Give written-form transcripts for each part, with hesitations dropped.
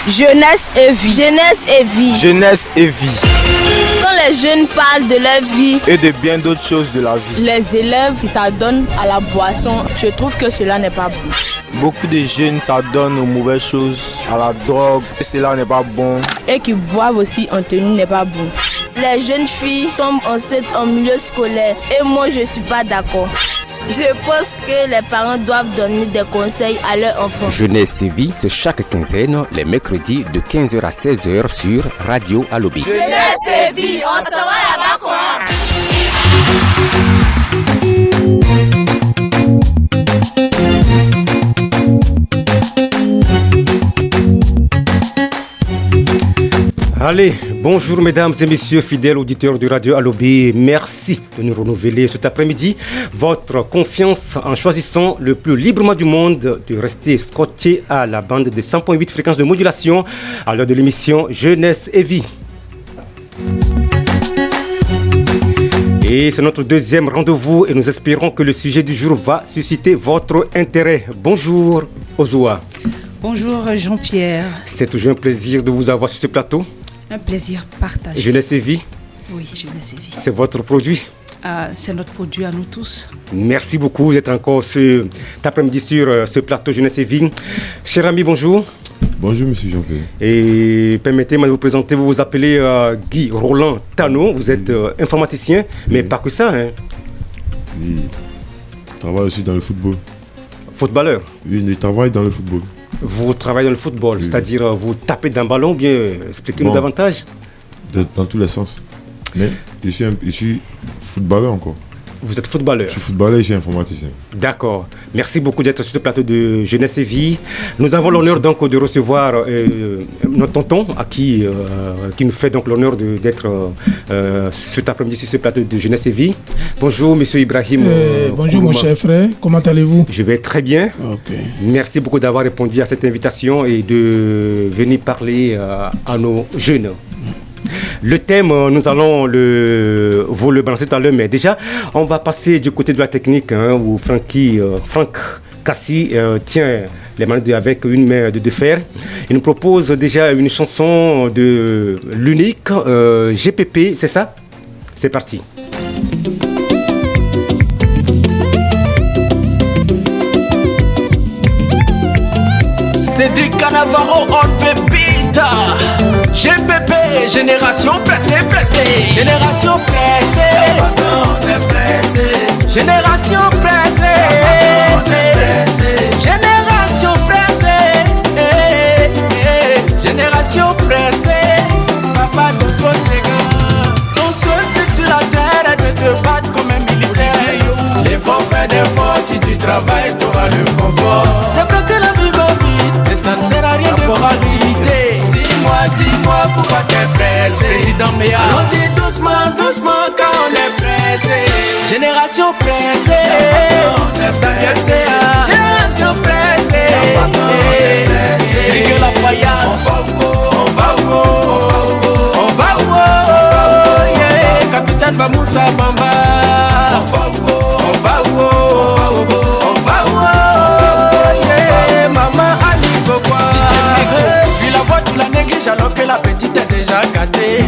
Jeunesse et vie. Jeunesse et vie. Jeunesse et vie. Quand les jeunes parlent de leur vie et de bien d'autres choses de la vie. Les élèves qui s'adonnent à la boisson, je trouve que cela n'est pas bon. Beaucoup de jeunes s'adonnent aux mauvaises choses, à la drogue, et cela n'est pas bon. Et qui boivent aussi en tenue n'est pas bon. Les jeunes filles tombent enceintes en milieu scolaire et moi je suis pas d'accord. Je pense que les parents doivent donner des conseils à leurs enfants. Jeunesse et vie, c'est chaque quinzaine, les mercredis de 15h à 16h sur Radio Alobi. Jeunesse et vie, on se voit là-bas quoi. Allez, bonjour mesdames et messieurs, fidèles auditeurs de Radio Alobi. Merci de nous renouveler cet après-midi votre confiance en choisissant le plus librement du monde de rester scotché à la bande de 100.8 fréquences de modulation à l'heure de l'émission Jeunesse et vie. Et c'est notre deuxième rendez-vous et nous espérons que le sujet du jour va susciter votre intérêt. Bonjour Ozoa. Bonjour Jean-Pierre. C'est toujours un plaisir de vous avoir sur ce plateau. Un plaisir partagé. Jeunesse et vie. Oui, Jeunesse et vie. C'est votre produit. C'est notre produit à nous tous. Merci beaucoup d'être encore cet après-midi sur ce plateau Jeunesse et vie. Cher ami, bonjour. Bonjour Monsieur Jean-Pierre. Et permettez-moi de vous présenter, vous vous appelez Guy Roland Tano, vous êtes informaticien, mais pas que ça. Hein. Oui, je travaille aussi dans le football. Footballeur. Oui, je travaille dans le football. Vous travaillez dans le football, oui. C'est-à-dire vous tapez d'un ballon ou bien expliquez-nous davantage. Dans tous les sens. Mais je suis footballeur encore. Vous êtes footballeur. Je suis footballeur et je suis informaticien. D'accord. Merci beaucoup d'être sur ce plateau de Jeunesse et Vie. Nous avons l'honneur donc de recevoir notre tonton qui nous fait donc l'honneur d'être cet après-midi sur ce plateau de Jeunesse et Vie. Bonjour Monsieur Ibrahim. Bonjour mon cher frère, comment allez-vous? Je vais très bien. Okay. Merci beaucoup d'avoir répondu à cette invitation et de venir parler à nos jeunes. Le thème, nous allons vous le balancer tout à l'heure, mais déjà, on va passer du côté de la technique, où Franck Cassi tient les mains avec une main de fer. Il nous propose déjà une chanson de l'unique GPP, c'est ça? C'est parti. Cédric Canavaro, on veut beat. GPP, génération pressée. Génération pressée. On est pressé. Génération pressée. On est pressé. Génération pressée. Génération pressée. Papa, ton sol c'est grand. Ton sol c'est sur la terre et de te battre comme un militaire. L'effort fait d'efforts, si tu travailles, tu auras le confort. C'est vrai que la vie va vite, mais ça ne sert à rien de proactivité. Dis-moi pourquoi t'es pressé. Président Méa, allons-y doucement car on est pressé. Génération pressée, ça vient que c'est génération pressée. Et que la paillasse, on va où, yeah. Capitaine Bamoussa Bamba, on va où, yeah. Maman Annie Kokwa. Puis la voix tu la négliges alors que la petite est déjà gâtée.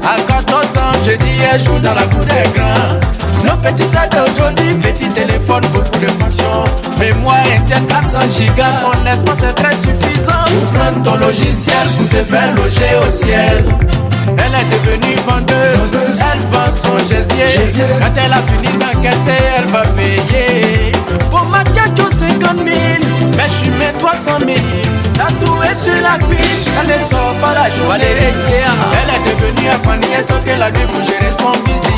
À 14 ans, je dis elle joue dans la cour des grands. Nos petits sacs d'aujourd'hui, petit téléphone, beaucoup de fonctions. Mémoire interne 400 gigas, son espace est très suffisant. Pour prendre ton logiciel, pour te faire loger au ciel. Elle est devenue vendeuse, elle vend son gésier. Quand elle a fini d'encaisser, elle va payer. Pour ma tchatcho 50 000, mais je suis mes 300 000. Tatouée sur la cuisse, elle ne sort pas la joie des récits. Elle est devenue un panier sans que la nuit pour gérer son busy.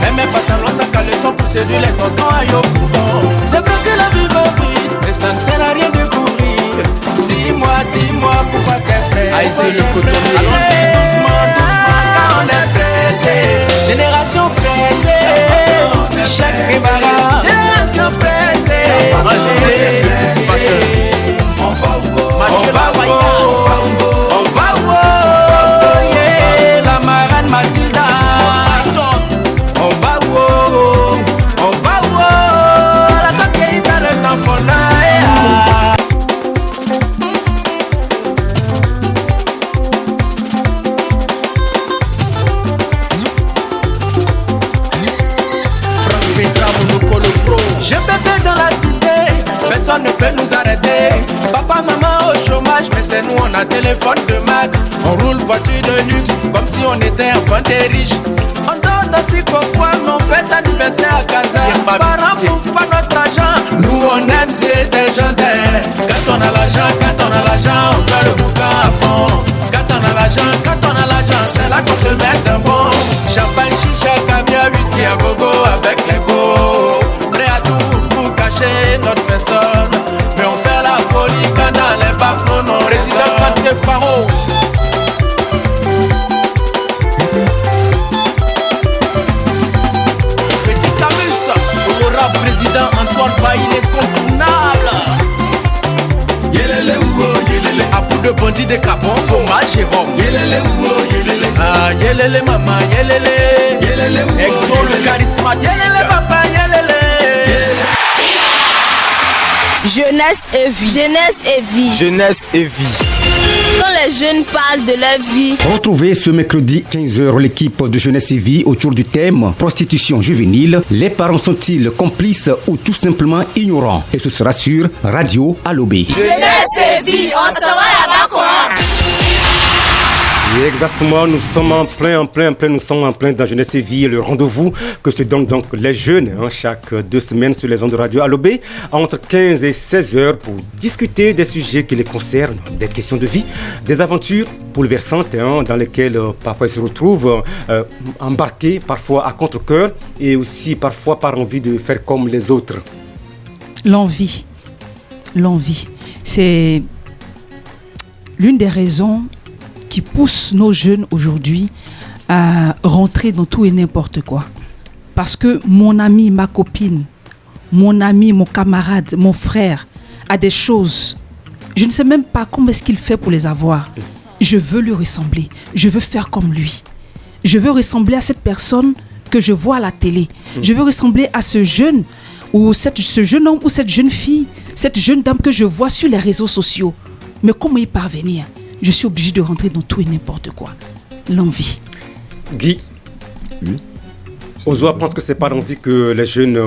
Elle met pantalon, sac à leçon pour séduire les tontons à yo pouvant. C'est vrai que la vie va vite, mais ça ne sert à rien de courir. Dis-moi pourquoi t'es pressé. Aïe, c'est le coton. Allons-y doucement car on est pressé. Génération pressée, chaque ribara. Génération pressée. Moi je voulais on va où, yeah. La marraine Mathilda. On va où, la santé dans le temps pour là. nous arrêter. Papa, maman au chômage, mais c'est nous, on a téléphone de marque. On roule voiture de luxe, comme si on était enfant des riches. On donne aussi pourquoi on fête anniversaire à Casa. Parents bouffent pas notre argent. Nous on aime c'est des gens d'air. Quand on a l'argent, on fait le boucan à fond. Quand on a l'argent, c'est là qu'on se met d'un bon. Champagne, chicha, caviar, whisky à gogo avec les go. Prêt à tout pour cacher notre personne. Mais on fait la folie quand dans les baffes nous non résident pas de pharaons. Président Antoine Ba, il est contournable. Yelele ouo, yelele. À bout de bandits de Capon, Soma, Jérôme. Yelele ouo, yelele. Ah, yelele maman, yelele. Yelele ouo. Exo le charisme, yelele papa, yelele. Jeunesse et vie. Jeunesse et vie. Jeunesse et vie. Quand les jeunes parlent de leur vie. Retrouvez ce mercredi 15h l'équipe de Jeunesse et Vie autour du thème prostitution juvénile. Les parents sont-ils complices ou tout simplement ignorants? Et ce sera sur Radio Alobé. Jeunesse et vie, on sera là-bas quoi? Et exactement, nous sommes en plein dans Jeunesse et Vie, le rendez-vous que se donnent donc les jeunes chaque 2 semaines sur les ondes de Radio Alobé entre 15 et 16 heures pour discuter des sujets qui les concernent, des questions de vie, des aventures bouleversantes dans lesquelles parfois ils se retrouvent embarqués, parfois à contre-cœur et aussi parfois par envie de faire comme les autres. L'envie, c'est l'une des raisons qui pousse nos jeunes aujourd'hui à rentrer dans tout et n'importe quoi. Parce que mon ami, ma copine, mon ami, mon camarade, mon frère a des choses. Je ne sais même pas comment est-ce qu'il fait pour les avoir. Je veux lui ressembler. Je veux faire comme lui. Je veux ressembler à cette personne que je vois à la télé. Je veux ressembler à ce jeune ou ce jeune homme ou cette jeune fille, cette jeune dame que je vois sur les réseaux sociaux. Mais comment y parvenir? Je suis obligé de rentrer dans tout et n'importe quoi. L'envie. Guy, oui. Ozoa pense que c'est par envie que les jeunes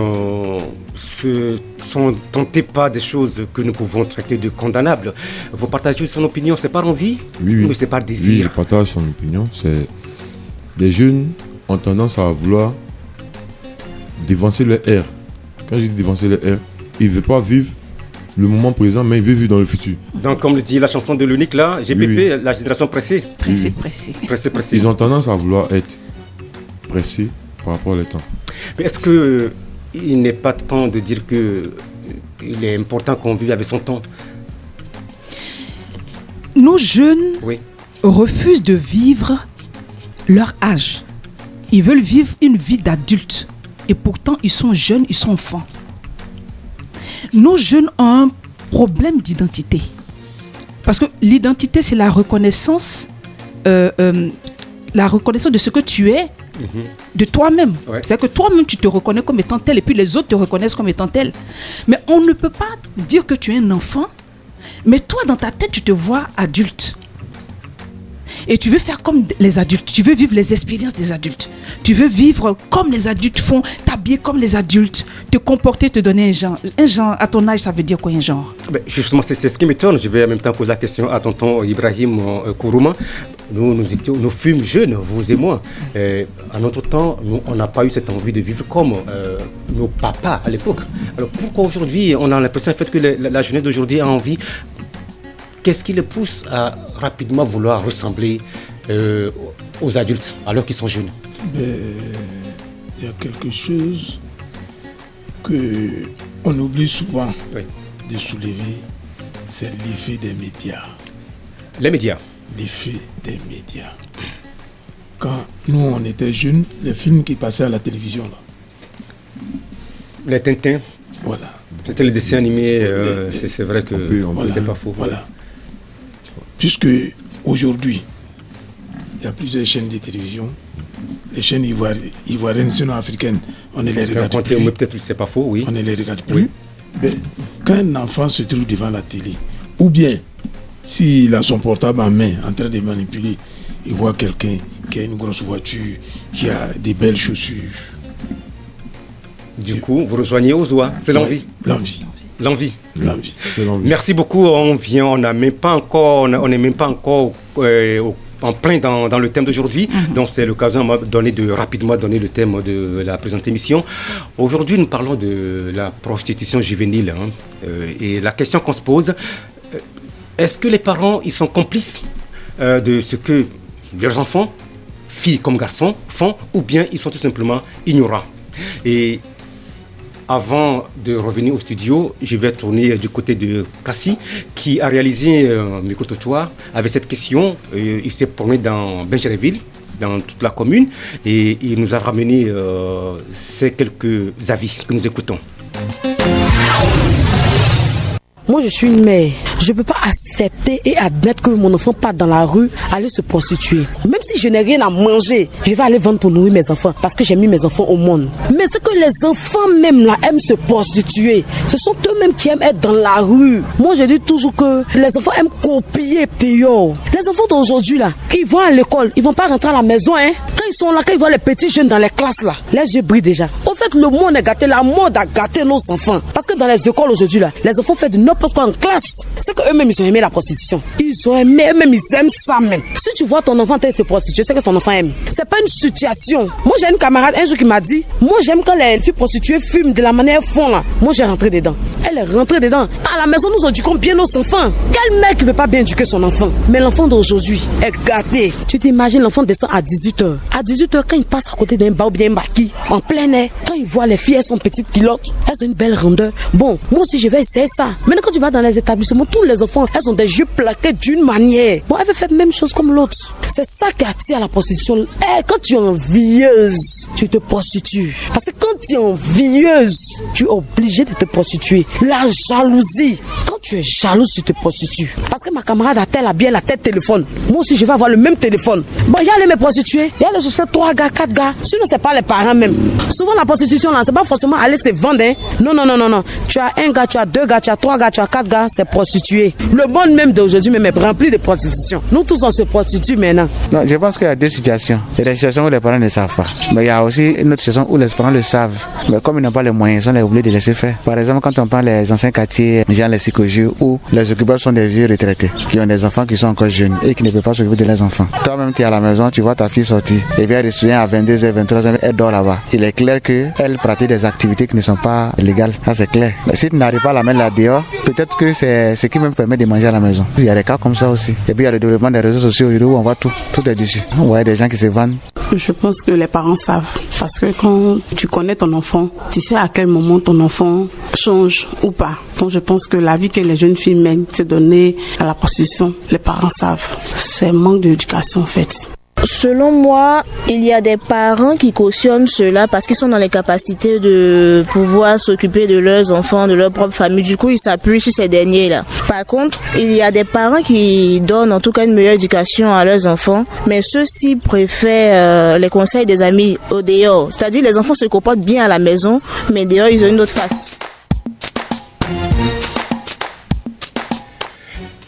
se sont tentés par des choses que nous pouvons traiter de condamnables. Vous partagez son opinion, c'est par envie ou c'est par désir? Oui, je partage son opinion. Les jeunes ont tendance à vouloir dévancer leur air. Quand je dis dévancer leur air, ils ne veulent pas vivre le moment présent, mais il veut vivre dans le futur. Donc, comme le dit la chanson de l'unique là, GPP, la génération pressée. Pressée. Ils ont tendance à vouloir être pressés par rapport au temps. Mais est-ce qu'il n'est pas temps de dire qu'il est important qu'on vive avec son temps? Nos jeunes refusent de vivre leur âge. Ils veulent vivre une vie d'adulte. Et pourtant, ils sont jeunes, ils sont enfants. Nos jeunes ont un problème d'identité. Parce que l'identité, c'est la reconnaissance de ce que tu es, de toi-même. Ouais. C'est-à-dire que toi-même, tu te reconnais comme étant tel, et puis les autres te reconnaissent comme étant tel. Mais on ne peut pas dire que tu es un enfant, mais toi, dans ta tête, tu te vois adulte. Et tu veux faire comme les adultes, tu veux vivre les expériences des adultes. Tu veux vivre comme les adultes font, t'habiller comme les adultes, te comporter, te donner un genre. Un genre, à ton âge, ça veut dire quoi un genre? Justement, c'est ce qui m'étonne. Je vais en même temps poser la question à tonton Ibrahim Kourouma. Nous fûmes jeunes, vous et moi. À notre temps, on n'a pas eu cette envie de vivre comme nos papas à l'époque. Alors pourquoi aujourd'hui, on a l'impression en fait, que la jeunesse d'aujourd'hui a envie? Qu'est-ce qui les pousse à rapidement vouloir ressembler aux adultes alors qu'ils sont jeunes? Il y a quelque chose qu'on oublie souvent de soulever, c'est l'effet des médias. Les médias? L'effet des médias. Quand nous, on était jeunes, les films qui passaient à la télévision, là. Les Tintins? Voilà. C'était le dessin animé, c'est vrai que c'est pas faux. Voilà. Puisque aujourd'hui, il y a plusieurs chaînes de télévision, les chaînes ivoiriennes, sinon africaines, on ne les regarde plus. Peut-être c'est pas faux, oui. On ne les regarde plus. Oui. Mais quand un enfant se trouve devant la télé, ou bien s'il a son portable en main, en train de manipuler, il voit quelqu'un qui a une grosse voiture, qui a des belles chaussures. Du coup, vous rejoignez Ozoa, c'est l'envie. L'envie. L'envie. L'envie. Merci beaucoup. On n'est même pas encore en plein dans le thème d'aujourd'hui. Donc c'est l'occasion de rapidement donner le thème de la présente émission. Aujourd'hui, nous parlons de la prostitution juvénile. Et la question qu'on se pose, est-ce que les parents ils sont complices de ce que leurs enfants, filles comme garçons, font, ou bien ils sont tout simplement ignorants? Et avant de revenir au studio, je vais tourner du côté de Cassie, qui a réalisé un micro-trottoir avec cette question. Il s'est promené dans Benjerville, dans toute la commune, et il nous a ramené ces quelques avis que nous écoutons. Moi, je suis une mère. Je ne peux pas accepter et admettre que mon enfant parte dans la rue, aller se prostituer. Même si je n'ai rien à manger, je vais aller vendre pour nourrir mes enfants parce que j'ai mis mes enfants au monde. Mais c'est que les enfants même là aiment se prostituer. Ce sont eux-mêmes qui aiment être dans la rue. Moi, je dis toujours que les enfants aiment copier Théo. Les enfants d'aujourd'hui là, ils vont à l'école, ils vont pas rentrer à la maison. Quand ils sont là, quand ils voient les petits jeunes dans les classes là, les yeux brillent déjà. Au fait, le monde est gâté, la mode a gâté nos enfants. Parce que dans les écoles aujourd'hui là, les enfants font de n'importe quoi en classe. C'est qu'eux-mêmes ils ont aimé la prostitution. Ils ont aimé, eux-mêmes ils aiment ça même. Si tu vois ton enfant en train de se prostituer, c'est que ton enfant aime. C'est pas une situation. Moi j'ai une camarade un jour qui m'a dit, moi j'aime quand les filles prostituées fument de la manière font là. Moi j'ai rentré dedans. Elle est rentrée dedans. À la maison nous éduquons bien nos enfants. Quel mec qui veut pas bien éduquer son enfant? Mais l'enfant d'aujourd'hui est gâté. Tu t'imagines l'enfant descend à 18h. À 18h quand il passe à côté d'un bar ou bien un maquis, en plein air, quand il voit les filles, elles sont petites pilotes, elles ont une belle rondeur. Bon, moi aussi je vais essayer ça. Maintenant quand tu vas dans les établissements, tous les enfants, elles ont des yeux plaqués d'une manière. Bon, elle veut faire la même chose comme l'autre. C'est ça qui attire à la prostitution. Quand tu es envieuse, tu te prostitues. Parce que quand tu es envieuse, tu es obligé de te prostituer. La jalousie. Quand tu es jalouse, tu te prostitues. Parce que ma camarade a tel habillé la tête téléphone. Moi aussi, je vais avoir le même téléphone. Bon, il y a les me prostituer. Il y a les chercher 3 gars, 4 gars. Sinon, c'est pas les parents même. Souvent, la prostitution, là, c'est pas forcément aller se vendre. Non. Tu as un gars, tu as 2 gars, tu as 3 gars, tu as 4 gars, c'est prostitué. Le monde même d'aujourd'hui même est rempli de prostitution. Nous tous, on se prostitue maintenant. Non, je pense qu'il y a 2 situations. Il y a des situations où les parents ne savent pas. Mais il y a aussi une autre situation où les parents le savent. Mais comme ils n'ont pas les moyens, ils sont obligés de laisser faire. Par exemple, quand on prend les anciens quartiers, genre les psychologies, où les occupants sont des vieux retraités, qui ont des enfants qui sont encore jeunes et qui ne peuvent pas s'occuper de leurs enfants. Toi-même, tu es à la maison, tu vois ta fille sortir et vient rester à 22h, 23h, elle dort là-bas. Il est clair qu'elle pratique des activités qui ne sont pas légales. Ça, c'est clair. Mais si tu n'arrives pas à la mettre là dehors, peut-être que c'est ce qui me permet de manger à la maison. Il y a des cas comme ça aussi. Et puis il y a le développement des réseaux sociaux où on voit tout est dessus. On voit des gens qui se vendent. Je pense que les parents savent. Parce que quand tu connais ton enfant, tu sais à quel moment ton enfant change ou pas. Donc je pense que la vie que les jeunes filles mènent, c'est donner à la prostitution. Les parents savent. C'est un manque d'éducation en fait. Selon moi, il y a des parents qui cautionnent cela parce qu'ils sont dans les capacités de pouvoir s'occuper de leurs enfants, de leur propre famille. Du coup, ils s'appuient sur ces derniers-là. Par contre, il y a des parents qui donnent en tout cas une meilleure éducation à leurs enfants, mais ceux-ci préfèrent les conseils des amis au dehors. C'est-à-dire les enfants se comportent bien à la maison, mais dehors, ils ont une autre face.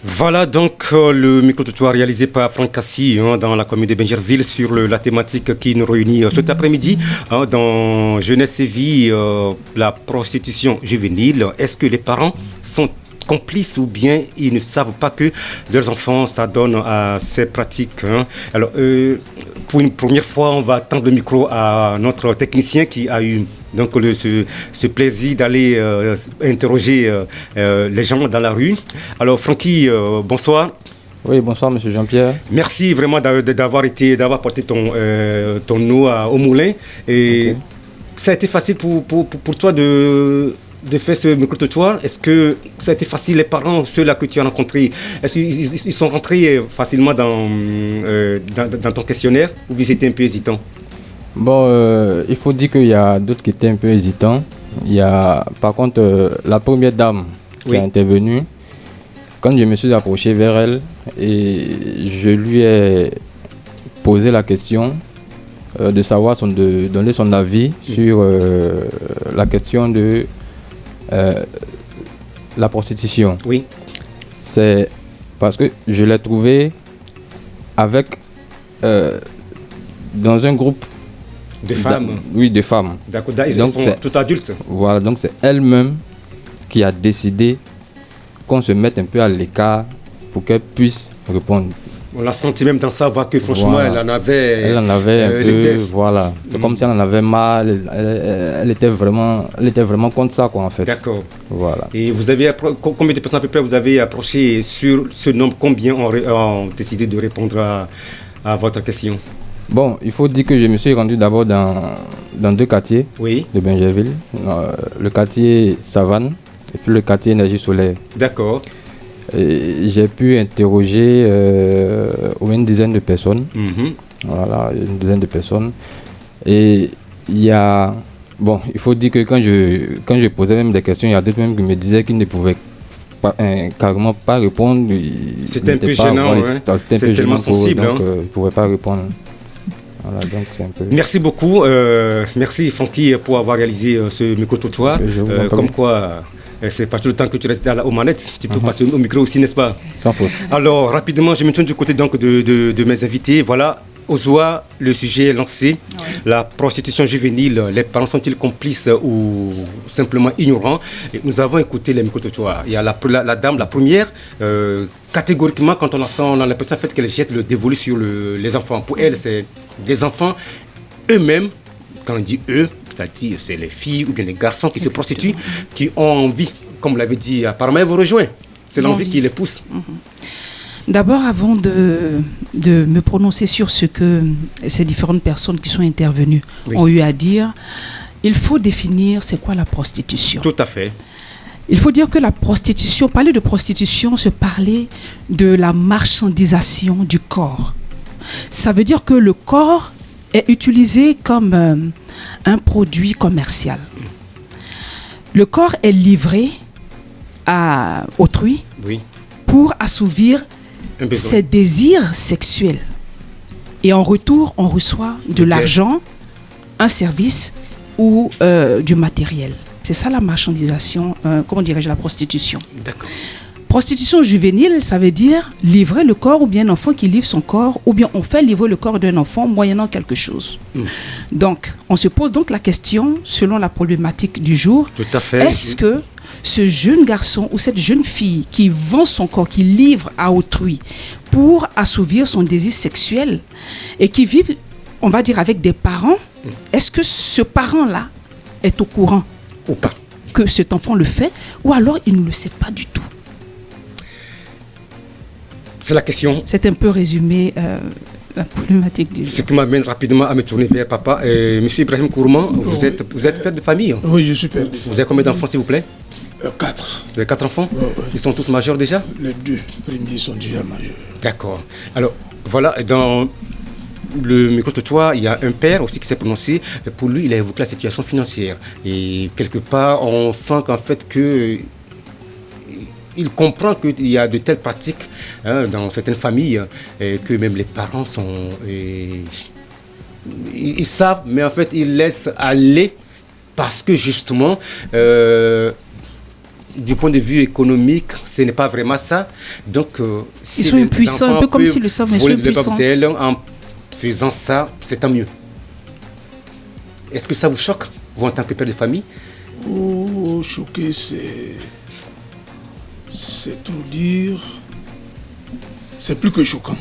Voilà donc le micro-trottoir réalisé par Franck Cassie dans la commune de Benjerville sur la thématique qui nous réunit cet après-midi dans Jeunesse et Vie, la prostitution juvénile. Est-ce que les parents sont complices ou bien ils ne savent pas que leurs enfants s'adonnent à ces pratiques? Alors, pour une première fois, on va tendre le micro à notre technicien qui a eu donc ce plaisir d'aller interroger les gens dans la rue. Alors Francky, bonsoir. Oui, bonsoir Monsieur Jean-Pierre. Merci vraiment d'avoir porté ton eau au moulin. Et okay. Ça a été facile pour toi de faire ce micro-trottoir. Est-ce que ça a été facile, les parents, ceux-là que tu as rencontrés, est-ce qu'ils sont rentrés facilement dans ton questionnaire ou bien c'était un peu hésitant? Bon, il faut dire qu'il y a d'autres qui étaient un peu hésitants. Il y a par contre la première dame qui a intervenu. Quand je me suis approché vers elle et je lui ai posé la question de savoir de donner son avis sur la question de la prostitution. Oui. C'est parce que je l'ai trouvée avec dans un groupe de femmes. Oui, de femmes. D'accord, ils sont toutes adultes. Voilà, donc c'est elle-même qui a décidé qu'on se mette un peu à l'écart pour qu'elle puisse répondre. On l'a senti même dans sa voix que franchement, Voilà. elle en avait un peu, voilà. C'est comme si elle en avait mal. Elle était vraiment contre ça, quoi, en fait. D'accord. Voilà. Et vous avez combien de personnes à peu près vous avez approché sur ce nombre? Combien ont décidé de répondre à votre question? Bon, il faut dire que je me suis rendu d'abord dans 2 quartiers de Bingerville. Le quartier Savane et puis le quartier Énergie Solaire. D'accord. J'ai pu interroger au moins une dizaine de personnes. Voilà, une dizaine de personnes. Et il y a... Bon, il faut dire que quand je posais même des questions, il y a d'autres même qui me disaient qu'ils ne pouvaient carrément pas répondre. C'était un peu gênant, c'était un peu tellement gênant pour eux, sensible. donc ils ne pouvaient pas répondre. Voilà, donc c'est un peu... Merci beaucoup. Merci Francky pour avoir réalisé ce micro-trottoir. Comme quoi... c'est pas tout le temps que tu restes aux manettes, tu peux passer au micro aussi, n'est-ce pas? Sans faute. Alors, rapidement, je me tourne du côté donc de mes invités. Voilà, Ozoa, le sujet est lancé. La prostitution juvénile, les parents sont-ils complices ou simplement ignorants? Et nous avons écouté les micro-trottoirs. Il y a la dame, la première, catégoriquement, quand on la sent, on a l'impression en fait, qu'elle jette le dévolu sur les enfants. Pour elle, c'est des enfants eux-mêmes, quand on dit eux, c'est-à-dire c'est les filles ou bien les garçons qui se prostituent, qui ont envie, comme vous l'avez dit, apparemment, vous rejoint. C'est l'envie qui les pousse. D'abord, avant de me prononcer sur ce que ces différentes personnes qui sont intervenues ont eu à dire, il faut définir c'est quoi la prostitution. Tout à fait. Il faut dire que la prostitution, parler de prostitution, c'est parler de la marchandisation du corps. Ça veut dire que le corps est utilisé comme un produit commercial. Le corps est livré à autrui pour assouvir ses désirs sexuels. Et en retour, on reçoit de l'argent, un service ou du matériel. C'est ça la marchandisation, comment dirais-je, la prostitution. D'accord. Prostitution juvénile, ça veut dire livrer le corps ou bien un enfant qui livre son corps ou bien on fait livrer le corps d'un enfant moyennant quelque chose. Donc, on se pose donc la question, selon la problématique du jour, tout à fait. Est-ce que ce jeune garçon ou cette jeune fille qui vend son corps, qui livre à autrui pour assouvir son désir sexuel et qui vit, on va dire, avec des parents, est-ce que ce parent-là est au courant ou pas que cet enfant le fait ou alors il ne le sait pas du tout? C'est la question. C'est un peu résumé la problématique du jour. Ce qui m'amène rapidement à me tourner vers papa. Monsieur Ibrahim Kourman, vous êtes père de famille? Oui, je suis père de famille. Vous avez combien d'enfants, s'il vous plaît? 4. Vous avez 4 enfants? Ils sont tous majeurs déjà? Les 2 premiers sont déjà majeurs. D'accord. Alors, voilà, dans le micro-trottoir, il y a un père aussi qui s'est prononcé. Pour lui, il a évoqué la situation financière. Et quelque part, on sent qu'en fait que... il comprend qu'il y a de telles pratiques dans certaines familles que même les parents sont... ils savent, mais en fait, ils laissent aller parce que justement, du point de vue économique, ce n'est pas vraiment ça. Donc, ils sont impuissants, un peu comme s'ils le savent, mais ils sont impuissants. En faisant ça, c'est tant mieux. Est-ce que ça vous choque, vous, en tant que père de famille? Oh, choqué, c'est tout dire, c'est plus que choquant.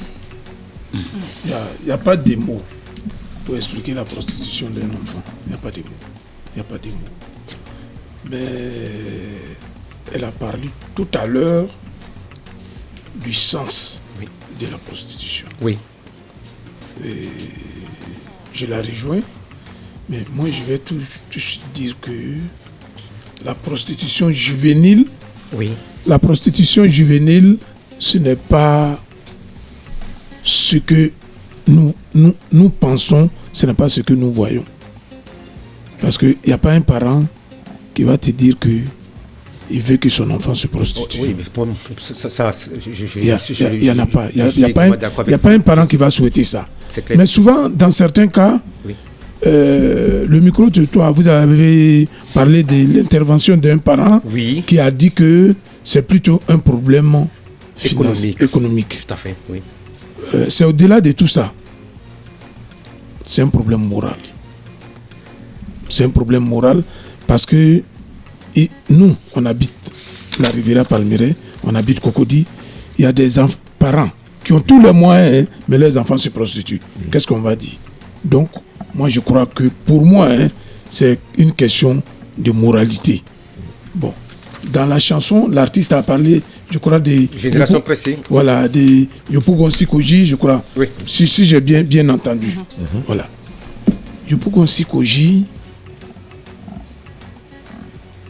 Il n'y a pas de mots pour expliquer la prostitution d'un enfant. Il n'y a pas de mots. Il n'y a pas de mots. Mais elle a parlé tout à l'heure du sens de la prostitution. Oui. Et je la rejoins, mais moi je vais tout dire que la prostitution juvénile, la prostitution juvénile, ce n'est pas ce que nous pensons, ce n'est pas ce que nous voyons. Parce qu'il n'y a pas un parent qui va te dire qu'il veut que son enfant se prostitue. Oui, mais pour ça, il n'y en a pas. Il n'y a pas un parent qui va souhaiter ça. Mais souvent, dans certains cas, le micro-trottoir, vous avez parlé de l'intervention d'un parent qui a dit que c'est plutôt un problème économique. Tout à fait, oui. C'est au-delà de tout ça. C'est un problème moral. C'est un problème moral parce que nous, on habite la Riviera Palmeraie, on habite Cocody. Il y a des parents qui ont tous les moyens, hein, mais leurs enfants se prostituent. Qu'est-ce qu'on va dire? Donc, moi, je crois que pour moi, hein, c'est une question de moralité. Bon, dans la chanson, l'artiste a parlé, je crois, des... Génération pressée. Voilà, des Yopougon Sikoji, je crois. Oui. Si j'ai bien entendu. Voilà. Yopougon Sikoji,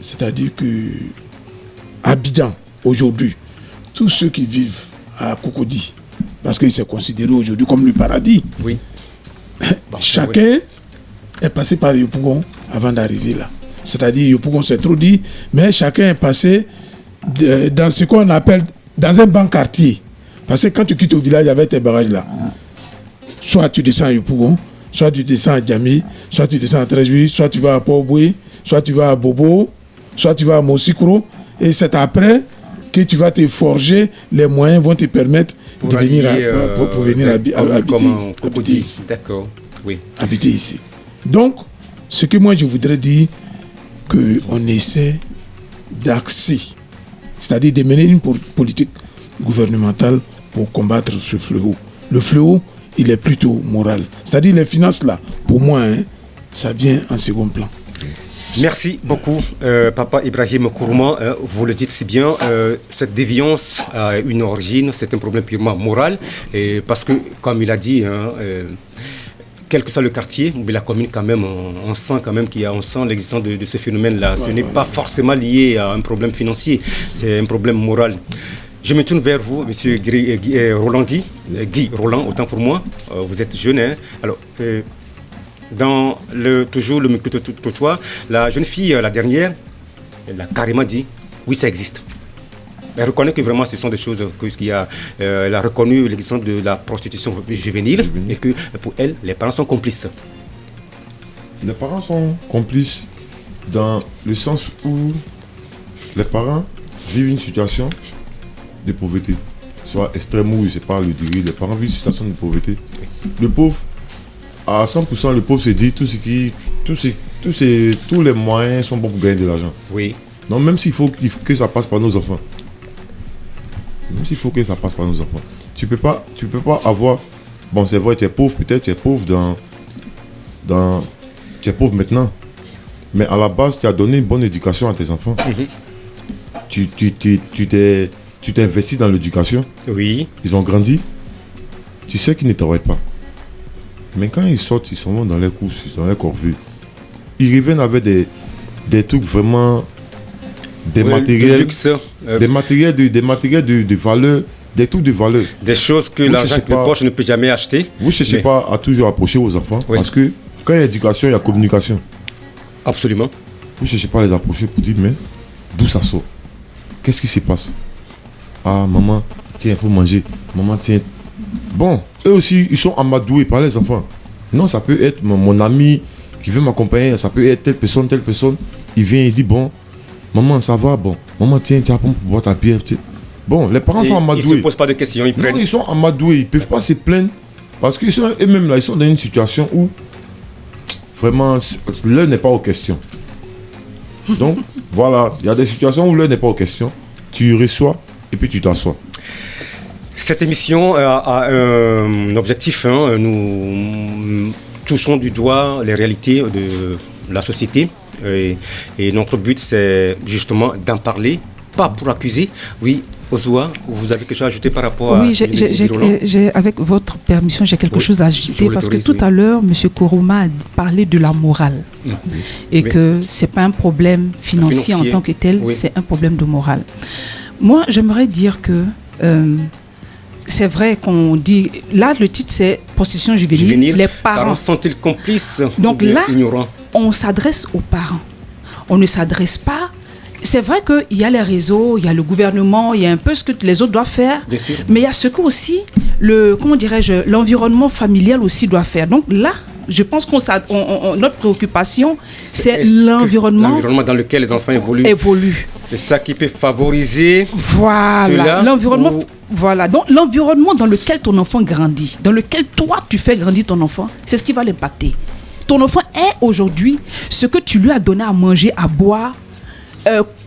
c'est-à-dire que Abidjan, aujourd'hui, tous ceux qui vivent à Cocody, parce qu'il s'est considéré aujourd'hui comme le paradis, oui. Chacun est passé par Yopougon avant d'arriver là. C'est-à-dire, Yopougon c'est trop dit, mais chacun est passé dans ce qu'on appelle, dans un bon quartier. Parce que quand tu quittes au village, il y avait tes barrages là. Soit tu descends à Yopougon, soit tu descends à Djamé, soit tu descends à Tréjouy, soit tu vas à Port-Boué, soit tu vas à Bobo, soit tu vas à Mosikro. Et c'est après que tu vas te forger, les moyens vont te permettre de venir pour venir habiter ici. D'accord, oui. Habiter ici. Donc, ce que moi je voudrais dire, qu'on essaie d'axer, c'est-à-dire de mener une politique gouvernementale pour combattre ce fléau. Le fléau, il est plutôt moral. C'est-à-dire les finances là, pour moi, hein, ça vient en second plan. Merci beaucoup, Papa Ibrahim Kourouma. Vous le dites si bien, cette déviance a une origine, c'est un problème purement moral. Et parce que, comme il a dit, hein, quel que soit le quartier, mais la commune quand même, on sent quand même on sent l'existence de ce phénomène-là. Ce n'est pas forcément lié à un problème financier, c'est un problème moral. Je me tourne vers vous, monsieur Roland Guy Roland, autant pour moi. Vous êtes jeune, hein. Alors, dans toujours le micro-trottoir, la jeune fille, la dernière, elle a carrément dit, oui, ça existe. Elle reconnaît que vraiment ce sont des choses elle a reconnu l'existence de la prostitution juvénile et que pour elle, les parents sont complices. Les parents sont complices dans le sens où les parents vivent une situation de pauvreté, soit extrême ou je ne sais pas le degré, les parents vivent une situation de pauvreté. Le pauvre, à 100%, le pauvre se dit tous les moyens sont bons pour gagner de l'argent. Oui. Non, même s'il faut que ça passe par nos enfants. Même s'il faut que ça passe par nos enfants. Tu peux pas avoir... Bon, c'est vrai, tu es pauvre, peut-être tu es pauvre tu es pauvre maintenant. Mais à la base, tu as donné une bonne éducation à tes enfants. Tu t'es investi dans l'éducation. Oui. Ils ont grandi. Tu sais qu'ils ne travaillent pas. Mais quand ils sortent, ils sont dans les courses, dans les corvées. Ils reviennent avec des trucs vraiment... Des matériels de valeur, des trucs de valeur. Des choses que l'argent de poche ne peut jamais acheter. Vous ne cherchez pas à toujours approcher vos enfants. Oui. Parce que quand il y a éducation, il y a communication. Absolument. Vous ne cherchez pas à les approcher pour dire, mais d'où ça sort? Qu'est-ce qui se passe? Ah, maman, tiens, il faut manger. Maman, tiens. Bon, eux aussi, ils sont amadoués par les enfants. Non, ça peut être mon ami qui veut m'accompagner, ça peut être telle personne. Il vient et dit, bon, maman, ça va, bon. Maman, tiens, tu as pour boire ta bière. Bon, les parents sont amadoués. Ils ne se posent pas de questions, ils prennent. Non, ils sont amadoués, ils ne peuvent pas se plaindre. Parce qu'ils sont eux-mêmes là, ils sont dans une situation où vraiment, l'heure n'est pas aux questions. Donc, voilà, il y a des situations où l'heure n'est pas aux questions. Tu reçois et puis tu t'assois. Cette émission a un objectif. Hein, nous touchons du doigt les réalités de la société. Et notre but, c'est justement d'en parler, pas pour accuser. Oui, Ozoa, vous avez quelque chose à ajouter par rapport à... Oui, avec votre permission, j'ai quelque chose à ajouter parce que tout à l'heure, M. Kourouma a parlé de la morale et que ce n'est pas un problème financier en tant que tel, c'est un problème de morale. Moi, j'aimerais dire que c'est vrai qu'on dit... Là, le titre, c'est prostitution juvénile. Les parents sont-ils complices? Donc là, ignorants? On s'adresse aux parents. On ne s'adresse pas... C'est vrai qu'il y a les réseaux, il y a le gouvernement, il y a un peu ce que les autres doivent faire. Bien sûr. Mais il y a ce que aussi, l'environnement familial aussi doit faire. Donc là, je pense que notre préoccupation, c'est l'environnement dans lequel les enfants évoluent. C'est ça qui peut favoriser l'environnement. Voilà, donc l'environnement dans lequel ton enfant grandit, dans lequel toi tu fais grandir ton enfant, c'est ce qui va l'impacter. Ton enfant est aujourd'hui ce que tu lui as donné à manger, à boire,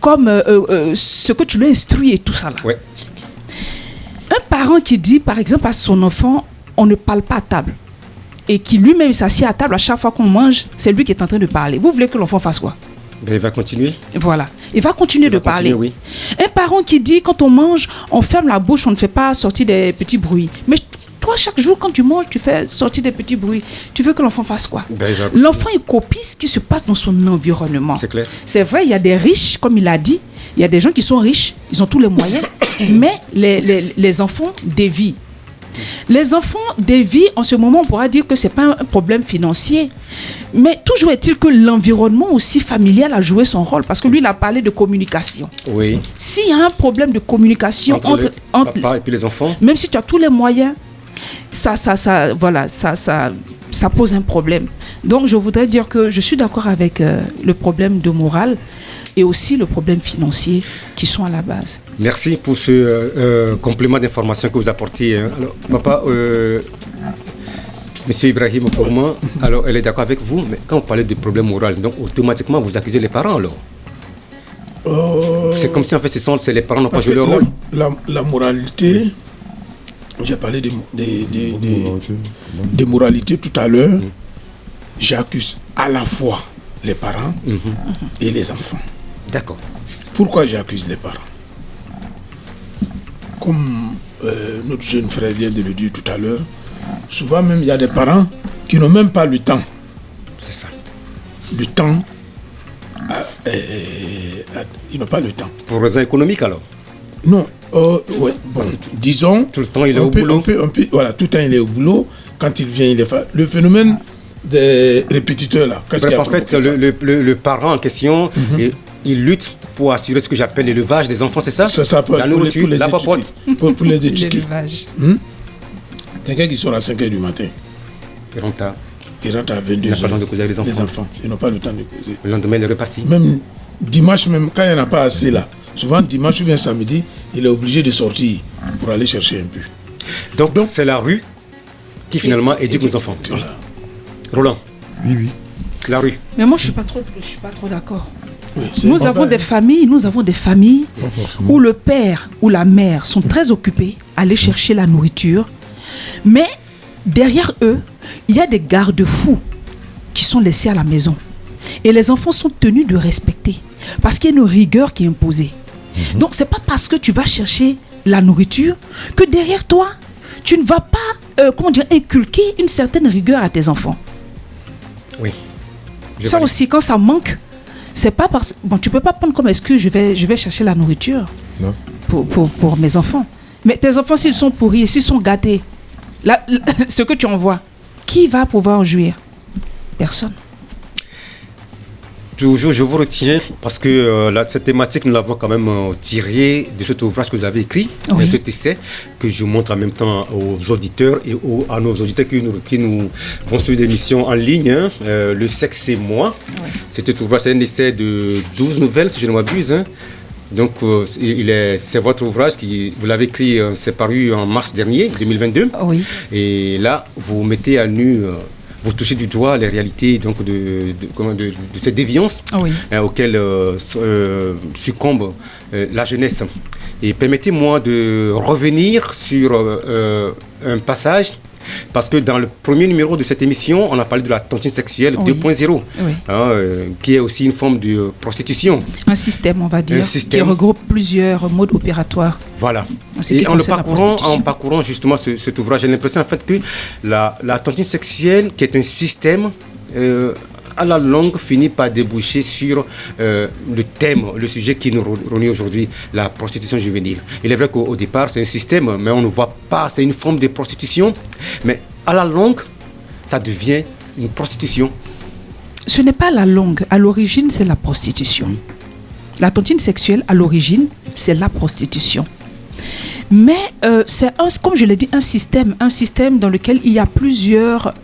comme ce que tu lui as instruit et tout ça là. Ouais. Un parent qui dit par exemple à son enfant, on ne parle pas à table, et qui lui-même s'assied à table à chaque fois qu'on mange, c'est lui qui est en train de parler. Vous voulez que l'enfant fasse quoi? Ben, il va continuer. Voilà, il va continuer de parler. Oui. Un parent qui dit quand on mange, on ferme la bouche, on ne fait pas sortir des petits bruits. Mais toi, chaque jour, quand tu manges, tu fais sortir des petits bruits. Tu veux que l'enfant fasse quoi? Ben, l'enfant, il copie ce qui se passe dans son environnement. C'est clair. C'est vrai, il y a des riches, comme il a dit. Il y a des gens qui sont riches, ils ont tous les moyens. Mais les enfants dévient. Les enfants dévient, en ce moment, on pourra dire que ce n'est pas un problème financier. Mais toujours est-il que l'environnement aussi familial a joué son rôle. Parce que lui, il a parlé de communication. Oui. S'il y a un problème de communication entre papa et puis les enfants, même si tu as tous les moyens, ça pose un problème. Donc, je voudrais dire que je suis d'accord avec le problème de morale et aussi le problème financier qui sont à la base. Merci pour ce complément d'information que vous apportez. Alors, papa, Monsieur Ibrahim Kourma, alors elle est d'accord avec vous, mais quand vous parlez de problème moral, donc automatiquement vous accusez les parents alors. C'est comme si en fait c'est les parents n'ont pas joué leur rôle. La moralité, j'ai parlé de moralité tout à l'heure. J'accuse à la fois les parents et les enfants. D'accord. Pourquoi j'accuse les parents? Comme notre jeune frère vient de le dire tout à l'heure, souvent même il y a des parents qui n'ont même pas le temps. C'est ça. Le temps, ils n'ont pas le temps. Pour raison économique alors? Non, ouais, bon, disons, tout le temps il est au boulot. Voilà, tout le temps il est au boulot. Quand il vient, il est le phénomène des répétiteurs là. Bref, en fait, le parent en question, il lutte pour assurer ce que j'appelle l'élevage des enfants, c'est ça? C'est ça, la nourriture, la papote. Pour les éduquer. Quelqu'un qui sort à 5h du matin. Il rentre à 22h. Il n'a pas le temps de causer avec les enfants. Ils n'ont pas le temps de causer. Le lendemain, il est reparti. Même dimanche, même quand il n'y en a pas assez là, souvent dimanche ou bien samedi, il est obligé de sortir pour aller chercher un peu. Donc c'est la rue qui finalement éduque nos enfants. Voilà. Roland. Oui. La rue. Mais moi, je ne suis pas trop d'accord. Oui, nous avons des familles où le père ou la mère sont très occupés à aller chercher la nourriture, mais derrière eux, il y a des garde-fous qui sont laissés à la maison. Et les enfants sont tenus de respecter parce qu'il y a une rigueur qui est imposée. Donc, ce n'est pas parce que tu vas chercher la nourriture que derrière toi, tu ne vas pas inculquer une certaine rigueur à tes enfants. Oui. Ça aussi, quand ça manque, c'est pas parce que tu peux pas prendre comme excuse je vais chercher la nourriture pour mes enfants. Mais tes enfants, s'ils sont pourris, s'ils sont gâtés, ce que tu envoies, qui va pouvoir en jouir? Personne. Toujours, je vous retiens parce que cette thématique, nous l'avons quand même tirée de cet ouvrage que vous avez écrit, cet essai que je montre en même temps aux auditeurs et à nos auditeurs qui nous vont suivre l'émission en ligne. Le sexe et moi. Oui. Cet ouvrage, c'est un essai de 12 nouvelles, si je ne m'abuse. Donc, c'est votre ouvrage, vous l'avez écrit, c'est paru en mars dernier, 2022. Oui. Et là, vous mettez à nu... vous touchez du doigt les réalités donc, de cette déviance auxquelles succombe la jeunesse. Et permettez-moi de revenir sur un passage, parce que dans le premier numéro de cette émission, on a parlé de la tontine sexuelle 2.0, qui est aussi une forme de prostitution. Un système, on va dire, qui regroupe plusieurs modes opératoires. Voilà. Et en parcourant justement cet ouvrage, j'ai l'impression en fait que la tontine sexuelle, qui est un système, à la longue finit par déboucher sur le thème, le sujet qui nous réunit aujourd'hui, la prostitution juvénile. Il est vrai qu'au départ, c'est un système, mais on ne voit pas, c'est une forme de prostitution, mais à la longue, ça devient une prostitution. Ce n'est pas la longue, à l'origine, c'est la prostitution. La tontine sexuelle, à l'origine, c'est la prostitution. Mais c'est, comme je l'ai dit, un système dans lequel il y a plusieurs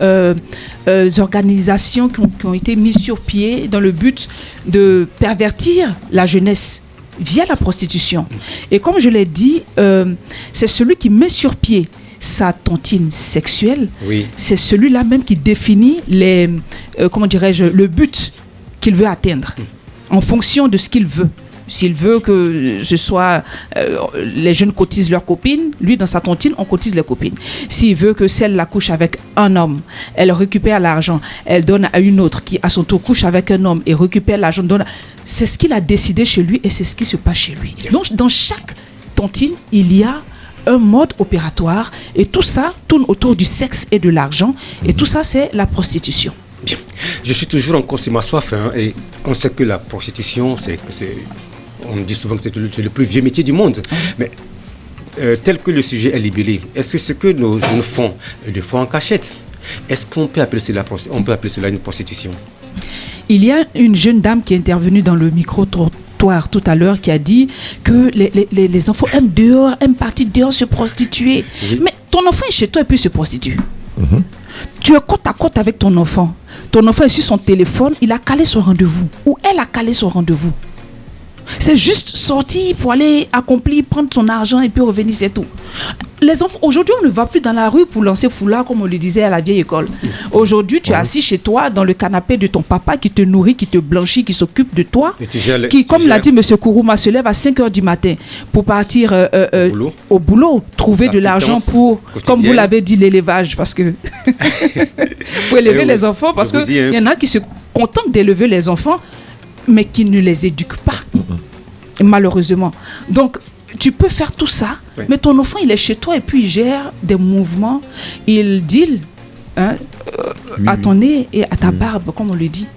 organisations qui ont été mises sur pied dans le but de pervertir la jeunesse via la prostitution. Et comme je l'ai dit, c'est celui qui met sur pied sa tontine sexuelle, c'est celui-là même qui définit le but qu'il veut atteindre en fonction de ce qu'il veut. S'il veut que ce soit les jeunes cotisent leurs copines, lui dans sa tontine, on cotise les copines. S'il veut que celle-là couche avec un homme, elle récupère l'argent, elle donne à une autre qui à son tour couche avec un homme et récupère l'argent. C'est ce qu'il a décidé chez lui et c'est ce qui se passe chez lui. Donc dans chaque tontine, il y a un mode opératoire et tout ça tourne autour du sexe et de l'argent et tout ça c'est la prostitution. Bien. Je suis toujours encore sur ma soif et on sait que la prostitution, on dit souvent que c'est le plus vieux métier du monde. Mais tel que le sujet est libellé, est-ce que ce que nos jeunes font, ils le font en cachette? Est-ce qu'on peut appeler cela une prostitution? Il y a une jeune dame qui est intervenue dans le micro-trottoir tout à l'heure qui a dit que les enfants aiment partir dehors se prostituer. Oui. Mais ton enfant est chez toi et puis se prostitue. Tu es côte à côte avec ton enfant. Ton enfant est sur son téléphone, il a calé son rendez-vous. Ou elle a calé son rendez-vous. C'est juste sortir pour aller accomplir, prendre son argent et puis revenir, c'est tout. Les enfants, aujourd'hui, on ne va plus dans la rue pour lancer foulard comme on le disait à la vieille école. Aujourd'hui, tu es assis chez toi dans le canapé de ton papa qui te nourrit, qui te blanchit, qui s'occupe de toi. Qui, comme l'a dit M. Kourouma, se lève à 5h du matin pour partir au boulot, trouver de l'argent pour, comme vous l'avez dit, l'élevage. Parce que pour élever les enfants, parce qu'il y en a qui se contentent d'élever les enfants, mais qui ne les éduquent pas. Malheureusement. Donc, tu peux faire tout ça, mais ton enfant, il est chez toi et puis il gère des mouvements. Il deal à ton nez et à ta barbe, comme on le dit.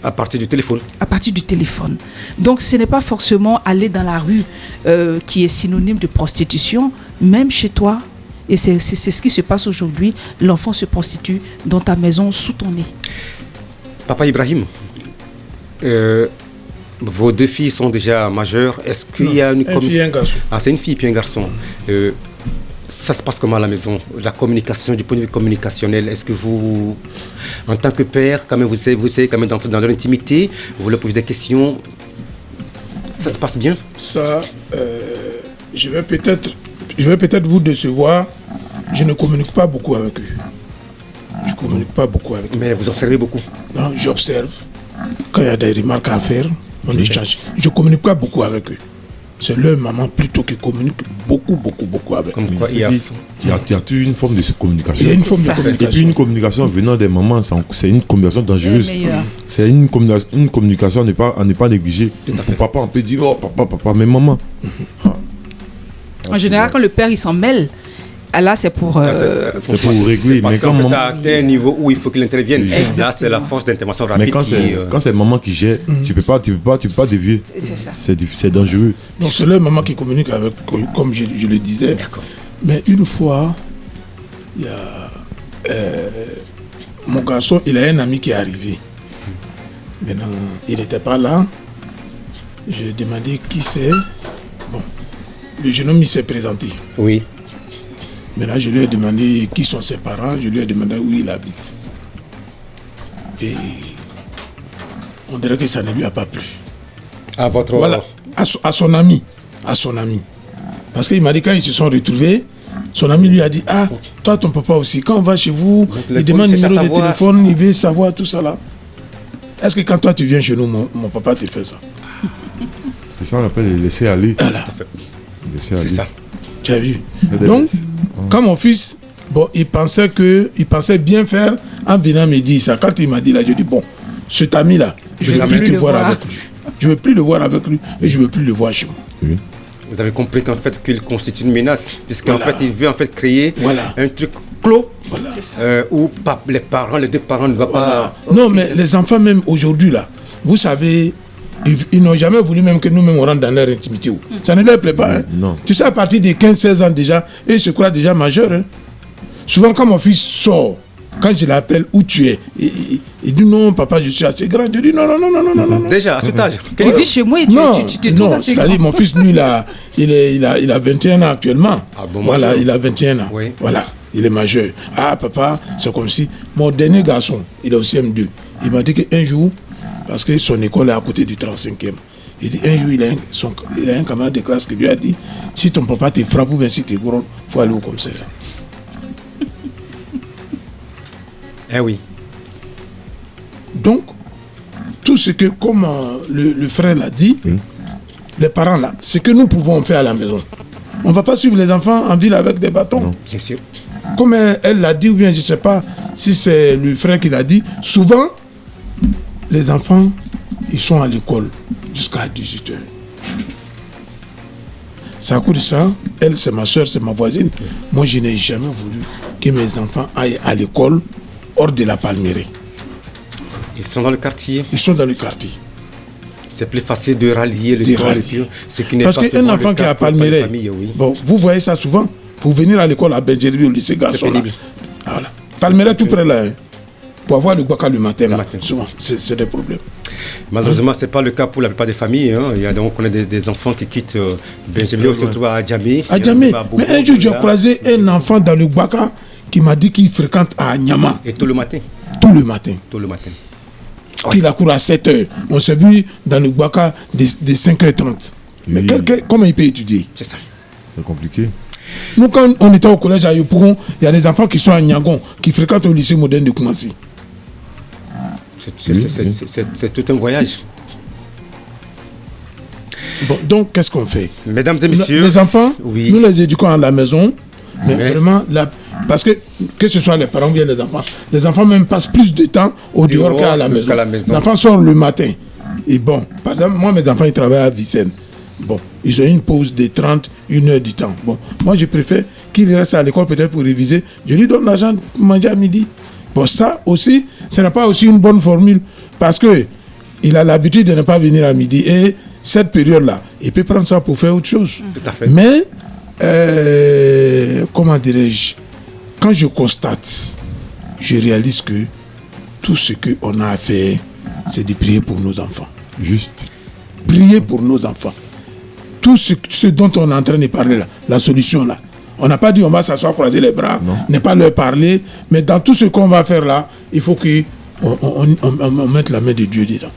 À partir du téléphone. À partir du téléphone. Donc, ce n'est pas forcément aller dans la rue qui est synonyme de prostitution, même chez toi. Et c'est ce qui se passe aujourd'hui. L'enfant se prostitue dans ta maison, sous ton nez. Papa Ibrahim, vos deux filles sont déjà majeures. Est-ce qu'il y a une fille et un garçon. Ah, c'est une fille et un garçon. Ça se passe comment à la maison? La communication, du point de vue communicationnel, est-ce que vous, en tant que père, quand même, vous essayez quand même d'entrer dans leur intimité, vous leur posez des questions? Ça se passe bien? Ça, je vais peut-être vous décevoir. Je ne communique pas beaucoup avec eux. Je communique pas beaucoup avec eux. Mais vous observez beaucoup? Non, j'observe. Quand il y a des remarques à faire, on échange. Je ne communique pas beaucoup avec eux. C'est leur maman plutôt qui communique beaucoup avec eux. Il y a toujours une forme de communication. Il y a une forme de communication. Et puis une communication venant des mamans, c'est une communication dangereuse. C'est une communication à ne pas négliger. Pour papa, on peut dire, oh papa, mais maman. En général, quand le père il s'en mêle, là c'est pour régler. Parce qu'en fait, ça atteint un niveau où il faut qu'il intervienne. Là, c'est la force d'intervention rapide. Mais quand c'est maman qui gère, tu peux pas dévier. C'est ça. C'est dangereux. Donc c'est leur maman qui communique avec, comme je le disais. D'accord. Mais une fois, il y a mon garçon, il a un ami qui est arrivé. Maintenant, il n'était pas là. J'ai demandé qui c'est. Bon, le jeune homme il s'est présenté. Oui. Maintenant, je lui ai demandé qui sont ses parents, je lui ai demandé où il habite. Et on dirait que ça ne lui a pas plu. À votre... Voilà, à son ami. Parce qu'il m'a dit, quand ils se sont retrouvés, son ami lui a dit, ah, toi, ton papa aussi, quand on va chez vous, il demande le numéro de téléphone, il veut savoir tout ça là. Est-ce que quand toi, tu viens chez nous, mon papa te fait ça? C'est ça, on appelle laisser aller. Voilà. C'est ça. Tu as vu? Donc, quand mon fils, il pensait bien faire en venant me dire ça. Quand il m'a dit là, je dis bon, cet ami-là, je ne veux plus te voir avec lui. Je ne veux plus le voir avec lui et je ne veux plus le voir chez moi. Oui. Vous avez compris qu'en fait, qu'il constitue une menace, puisqu'en fait, il veut en fait créer un truc clos où les deux parents ne vont pas... Non, mais les enfants même aujourd'hui là, vous savez... Ils n'ont jamais voulu même que nous-mêmes on rentre dans leur intimité. Ça ne leur plaît pas. Hein? Non. Tu sais, à partir de 15-16 ans déjà, ils se croient déjà majeurs. Hein? Souvent, quand mon fils sort, quand je l'appelle où tu es, il dit non, papa, je suis assez grand. Je dis non. Déjà, à cet âge. Tu vis chez moi et tu te trouves assez grand. C'est-à-dire, mon fils, lui, il a 21 ans actuellement. Ah, bon, voilà, il a 21 ans. Oui. Voilà, il est majeur. Ah, papa, c'est comme si mon dernier garçon, il est au CM2. Il m'a dit qu'un jour, parce que son école est à côté du 35e. Il dit un jour, il a un camarade de classe qui lui a dit, si ton papa te frappe ou bien si tu es gros, il faut aller au commissariat. Eh oui. Donc, tout ce que, comme le frère l'a dit, les parents là, ce que nous pouvons faire à la maison. On ne va pas suivre les enfants en ville avec des bâtons. Non, bien sûr. Comme elle l'a dit, ou bien je ne sais pas si c'est le frère qui l'a dit, souvent, les enfants, ils sont à l'école jusqu'à 18h. C'est à cause de ça, elle c'est ma soeur, c'est ma voisine. Moi je n'ai jamais voulu que mes enfants aillent à l'école hors de la Palmeraie. Ils sont dans le quartier. Ils sont dans le quartier. C'est plus facile de rallier le temps, ce qui n'est parce pas qu'un enfant qui est à Palmeraie, oui. bon, vous voyez ça souvent, pour venir à l'école à Benjerville, au lycée Garçon. Voilà. Palmeraie tout près là, hein, pour avoir le Baka le matin, souvent, c'est des problèmes. Malheureusement, ce n'est pas le cas pour la plupart des familles. Hein. Il y a donc, on a des enfants qui quittent Benjerville, on se retrouve à Adjamé. Mais un jour, j'ai croisé un enfant dans le Baka qui m'a dit qu'il fréquente à Nyama. Et tout le matin. Tout le matin. Tout le matin. Qu'il a couru à 7h. On s'est vu dans le Baka de 5h30. Mais comment il peut étudier? C'est ça. C'est compliqué. Nous, quand on était au collège à Yopougon, il y a des enfants qui sont à Nyangon, qui fréquentent au lycée moderne de Koumassi. C'est tout un voyage. Bon, donc, qu'est-ce qu'on fait? Mesdames et messieurs, les enfants, oui. Nous les éduquons à la maison, mais vraiment, parce que ce soit les parents ou bien les enfants même passent plus de temps au dehors qu'à la maison. L'enfant sort le matin. Et bon, par exemple, moi, mes enfants, ils travaillent à Vicenne. Bon, ils ont une pause de 30, 1 heure du temps. Bon, moi, je préfère qu'ils restent à l'école peut-être pour réviser. Je lui donne l'argent pour manger à midi. Bon, ça aussi, ce n'est pas aussi une bonne formule parce qu'il a l'habitude de ne pas venir à midi. Et cette période-là, il peut prendre ça pour faire autre chose. Tout à fait. Mais, comment dirais-je, quand je constate, je réalise que tout ce qu'on a à faire, c'est de prier pour nos enfants. Juste. Prier pour nos enfants. Tout ce dont on est en train de parler là, la solution là. On n'a pas dit on va s'asseoir, croiser les bras, ne pas leur parler, mais dans tout ce qu'on va faire là, il faut qu'on mette la main de Dieu dedans.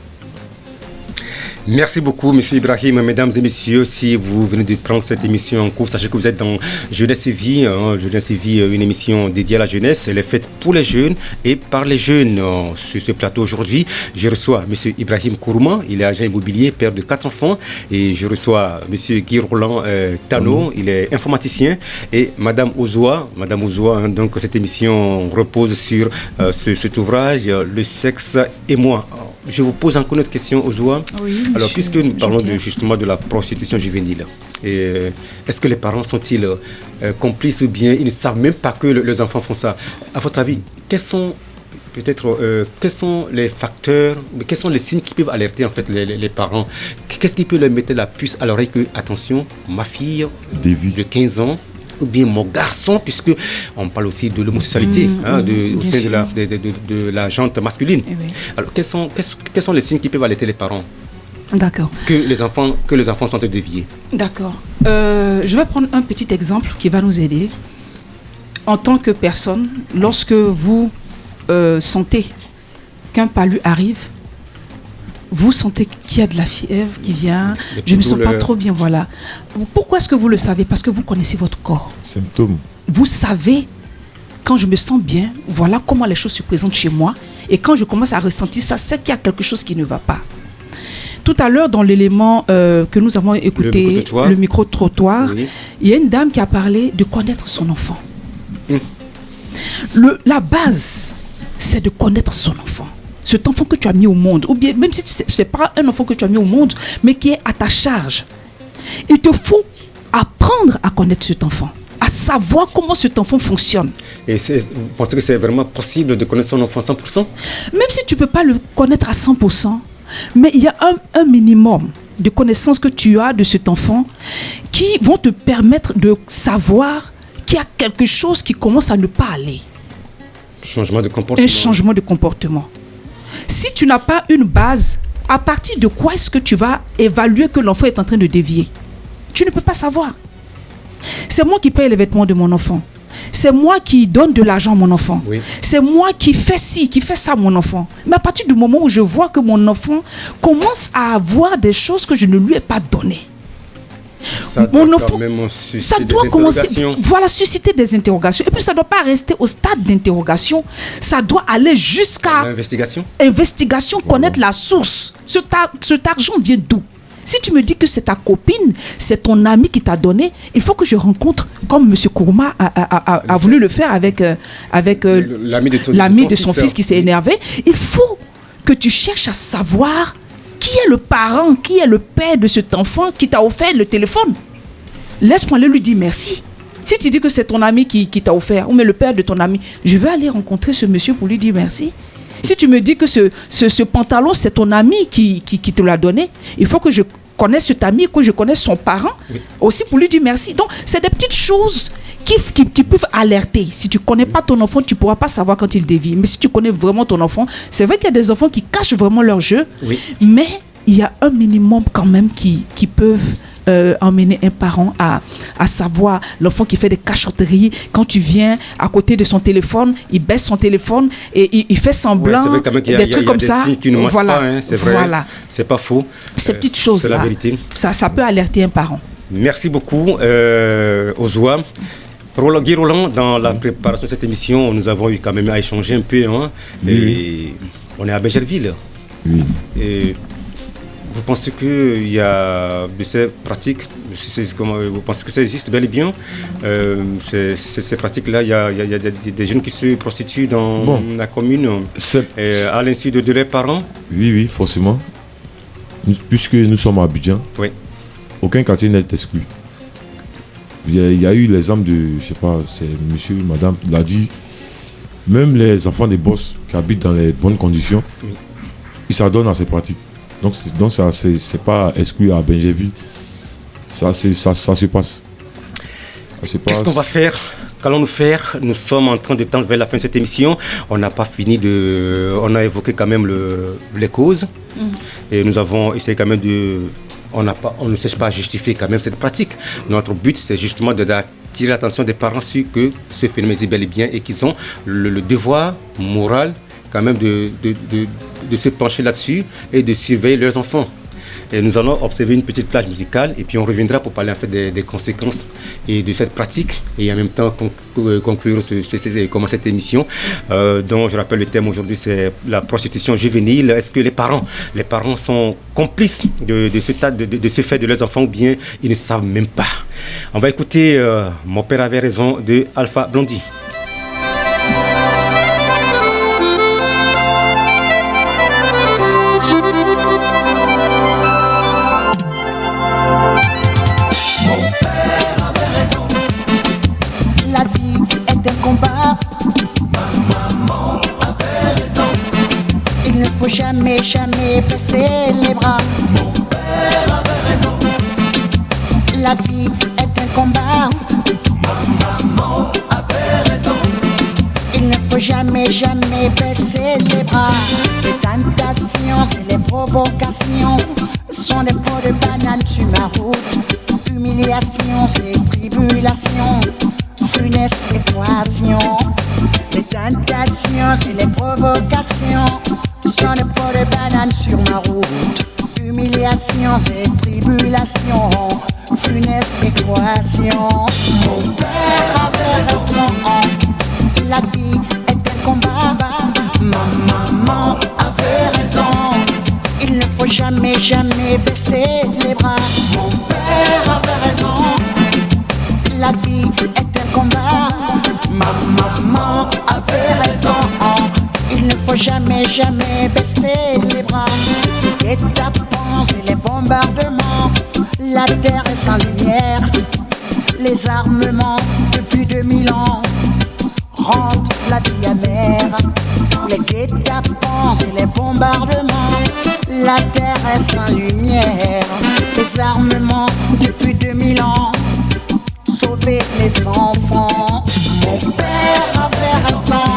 Merci beaucoup, M. Ibrahim. Mesdames et messieurs, si vous venez de prendre cette émission en cours, sachez que vous êtes dans Jeunesse et Vie. Jeunesse et Vie, une émission dédiée à la jeunesse. Elle est faite pour les jeunes et par les jeunes. Sur ce plateau aujourd'hui, je reçois M. Ibrahim Kourouma. Il est agent immobilier, père de 4 enfants. Et je reçois M. Guy Roland Tano. Il est informaticien. Et Mme Ouzoua. Donc cette émission repose sur cet ouvrage, Le sexe et moi. Je vous pose encore une autre question, Ouzoua. Oui, alors, puisque nous parlons justement de la prostitution juvénile, est-ce que les parents sont-ils complices ou bien ils ne savent même pas que les enfants font ça? À votre avis, quels sont les facteurs, quels sont les signes qui peuvent alerter en fait les parents? Qu'est-ce qui peut leur mettre la puce à l'oreille que, attention, ma fille de 15 ans, ou bien mon garçon, puisque on parle aussi de l'homosexualité au sein de la gente masculine. Oui. Alors, quels sont les signes qui peuvent alerter les parents? D'accord. Que les enfants sont déviés. D'accord. Je vais prendre un petit exemple qui va nous aider. En tant que personne, lorsque vous sentez qu'un palu arrive, vous sentez qu'il y a de la fièvre qui vient, je ne me sens pas trop bien, voilà. Pourquoi est-ce que vous le savez? Parce que vous connaissez votre corps. Symptômes. Vous savez, quand je me sens bien, voilà comment les choses se présentent chez moi. Et quand je commence à ressentir ça, c'est qu'il y a quelque chose qui ne va pas. Tout à l'heure, dans l'élément que nous avons écouté, le micro-trottoir, oui. Il y a une dame qui a parlé de connaître son enfant. La base, c'est de connaître son enfant. Cet enfant que tu as mis au monde, ou bien même si ce n'est pas un enfant que tu as mis au monde, mais qui est à ta charge. Il te faut apprendre à connaître cet enfant, à savoir comment cet enfant fonctionne. Et vous pensez que c'est vraiment possible de connaître son enfant 100%? Même si tu ne peux pas le connaître à 100%, mais il y a un minimum de connaissances que tu as de cet enfant qui vont te permettre de savoir qu'il y a quelque chose qui commence à ne pas aller. Changement de comportement. Un changement de comportement. Si tu n'as pas une base, à partir de quoi est-ce que tu vas évaluer que l'enfant est en train de dévier? Tu ne peux pas savoir. C'est moi qui paye les vêtements de mon enfant. C'est moi qui donne de l'argent à mon enfant. Oui. C'est moi qui fais ci, qui fais ça à mon enfant. Mais à partir du moment où je vois que mon enfant commence à avoir des choses que je ne lui ai pas données, ça doit commencer, voilà, susciter des interrogations. Et puis ça ne doit pas rester au stade d'interrogation. Ça doit aller jusqu'à investigation, connaître la source. Cet argent vient d'où? Si tu me dis que c'est ta copine, c'est ton ami qui t'a donné, il faut que je rencontre, comme M. Kourouma a voulu le faire avec l'ami de son fils qui s'est énervé. Il faut que tu cherches à savoir qui est le parent, qui est le père de cet enfant qui t'a offert le téléphone. Laisse-moi lui dire merci. Si tu dis que c'est ton ami qui t'a offert, ou mais le père de ton ami, je vais aller rencontrer ce monsieur pour lui dire merci. Si tu me dis que ce pantalon, c'est ton ami qui te l'a donné, il faut que je connaisse cet ami, que je connaisse son parent, aussi pour lui dire merci. Donc, c'est des petites choses qui peuvent alerter. Si tu ne connais pas ton enfant, tu ne pourras pas savoir quand il dévie. Mais si tu connais vraiment ton enfant, c'est vrai qu'il y a des enfants qui cachent vraiment leur jeu, mais il y a un minimum quand même qui peuvent emmener un parent à savoir. L'enfant qui fait des cachotteries, quand tu viens à côté de son téléphone, il baisse son téléphone et il fait semblant, c'est vrai quand même qu'il y a, des trucs comme ça. Signes qui ne mentent pas, hein, c'est vrai, c'est pas faux. Ces petites choses c'est là, la vérité. Ça peut alerter un parent. Merci beaucoup Ozoa. Guy Roland, dans la préparation de cette émission, nous avons eu quand même à échanger un peu, hein, et on est à Bégerville. Et vous pensez qu'il y a de ces pratiques, vous pensez que ça existe bel et bien, ces pratiques-là, il y a des jeunes qui se prostituent dans la commune à l'insu de leurs parents? Oui, forcément. Puisque nous sommes à Abidjan, aucun quartier n'est exclu. Il y a eu l'exemple de, je sais pas, c'est monsieur, madame l'a dit, même les enfants des boss qui habitent dans les bonnes conditions, ils s'adonnent à ces pratiques. Donc ça, c'est pas exclu à Bégerville. Ça se passe. Qu'est-ce qu'on va faire? Qu'allons-nous faire? Nous sommes en train de tendre vers la fin de cette émission. On n'a pas fini on a évoqué quand même les causes. Et nous avons essayé quand même on ne cherche pas à justifier quand même cette pratique. Notre but, c'est justement d'attirer l'attention des parents sur que ce phénomène existe bel et bien et qu'ils ont le devoir moral quand même de se pencher là-dessus et de surveiller leurs enfants. Et nous allons observer une petite plage musicale et puis on reviendra pour parler en fait des conséquences et de cette pratique et en même temps conclure cette émission dont je rappelle le thème aujourd'hui, c'est la prostitution juvénile. Est-ce que les parents sont complices de ce fait de leurs enfants ou bien ils ne savent même pas? On va écouter Mon père avait raison de Alpha Blondy. Jamais baisser les bras. Mon père avait raison. La vie est un combat. Ma maman avait raison. Il ne faut jamais baisser les bras. Les tentations et les provocations sont des pots de banane sur ma route. Humiliation et tribulation, funeste équation. Les tentations et les provocations sont des pots de banane sur ma route. Humiliation et tribulation, funeste équation. Mon père avait raison. La vie est un combat. Ma maman avait raison. Il ne faut jamais baisser les bras. Mon père avait raison. La vie est un combat. Ma maman avait raison. Il ne faut jamais baisser les bras. Les guet-apens et les bombardements, la terre est sans lumière. Les armements depuis 2000 ans rendent la vie amère. Les guet-apens et les bombardements, la terre est sans lumière. Les armements depuis 2000 ans, sauver les enfants. Mon père avait raison.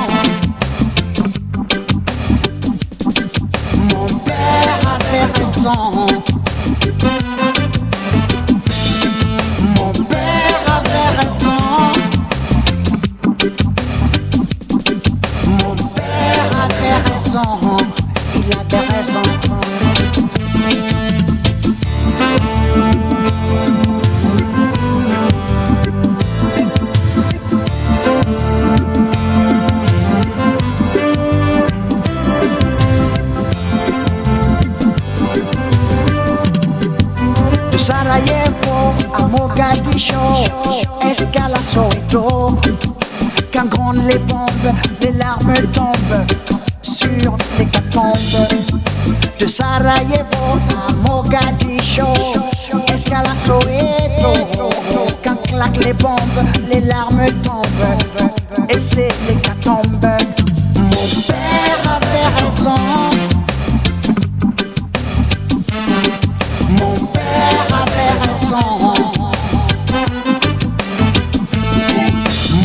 Mon père avait raison. Mon père avait raison. Mon père avait raison. Il avait raison. Soweto. Quand grondent les bombes, les larmes tombent sur les catacombes. De Sarajevo à Mogadiscio, escale à Soweto. Quand claquent les bombes, les larmes tombent et c'est l'hécatombe. Mon père avait raison. Mon père avait raison.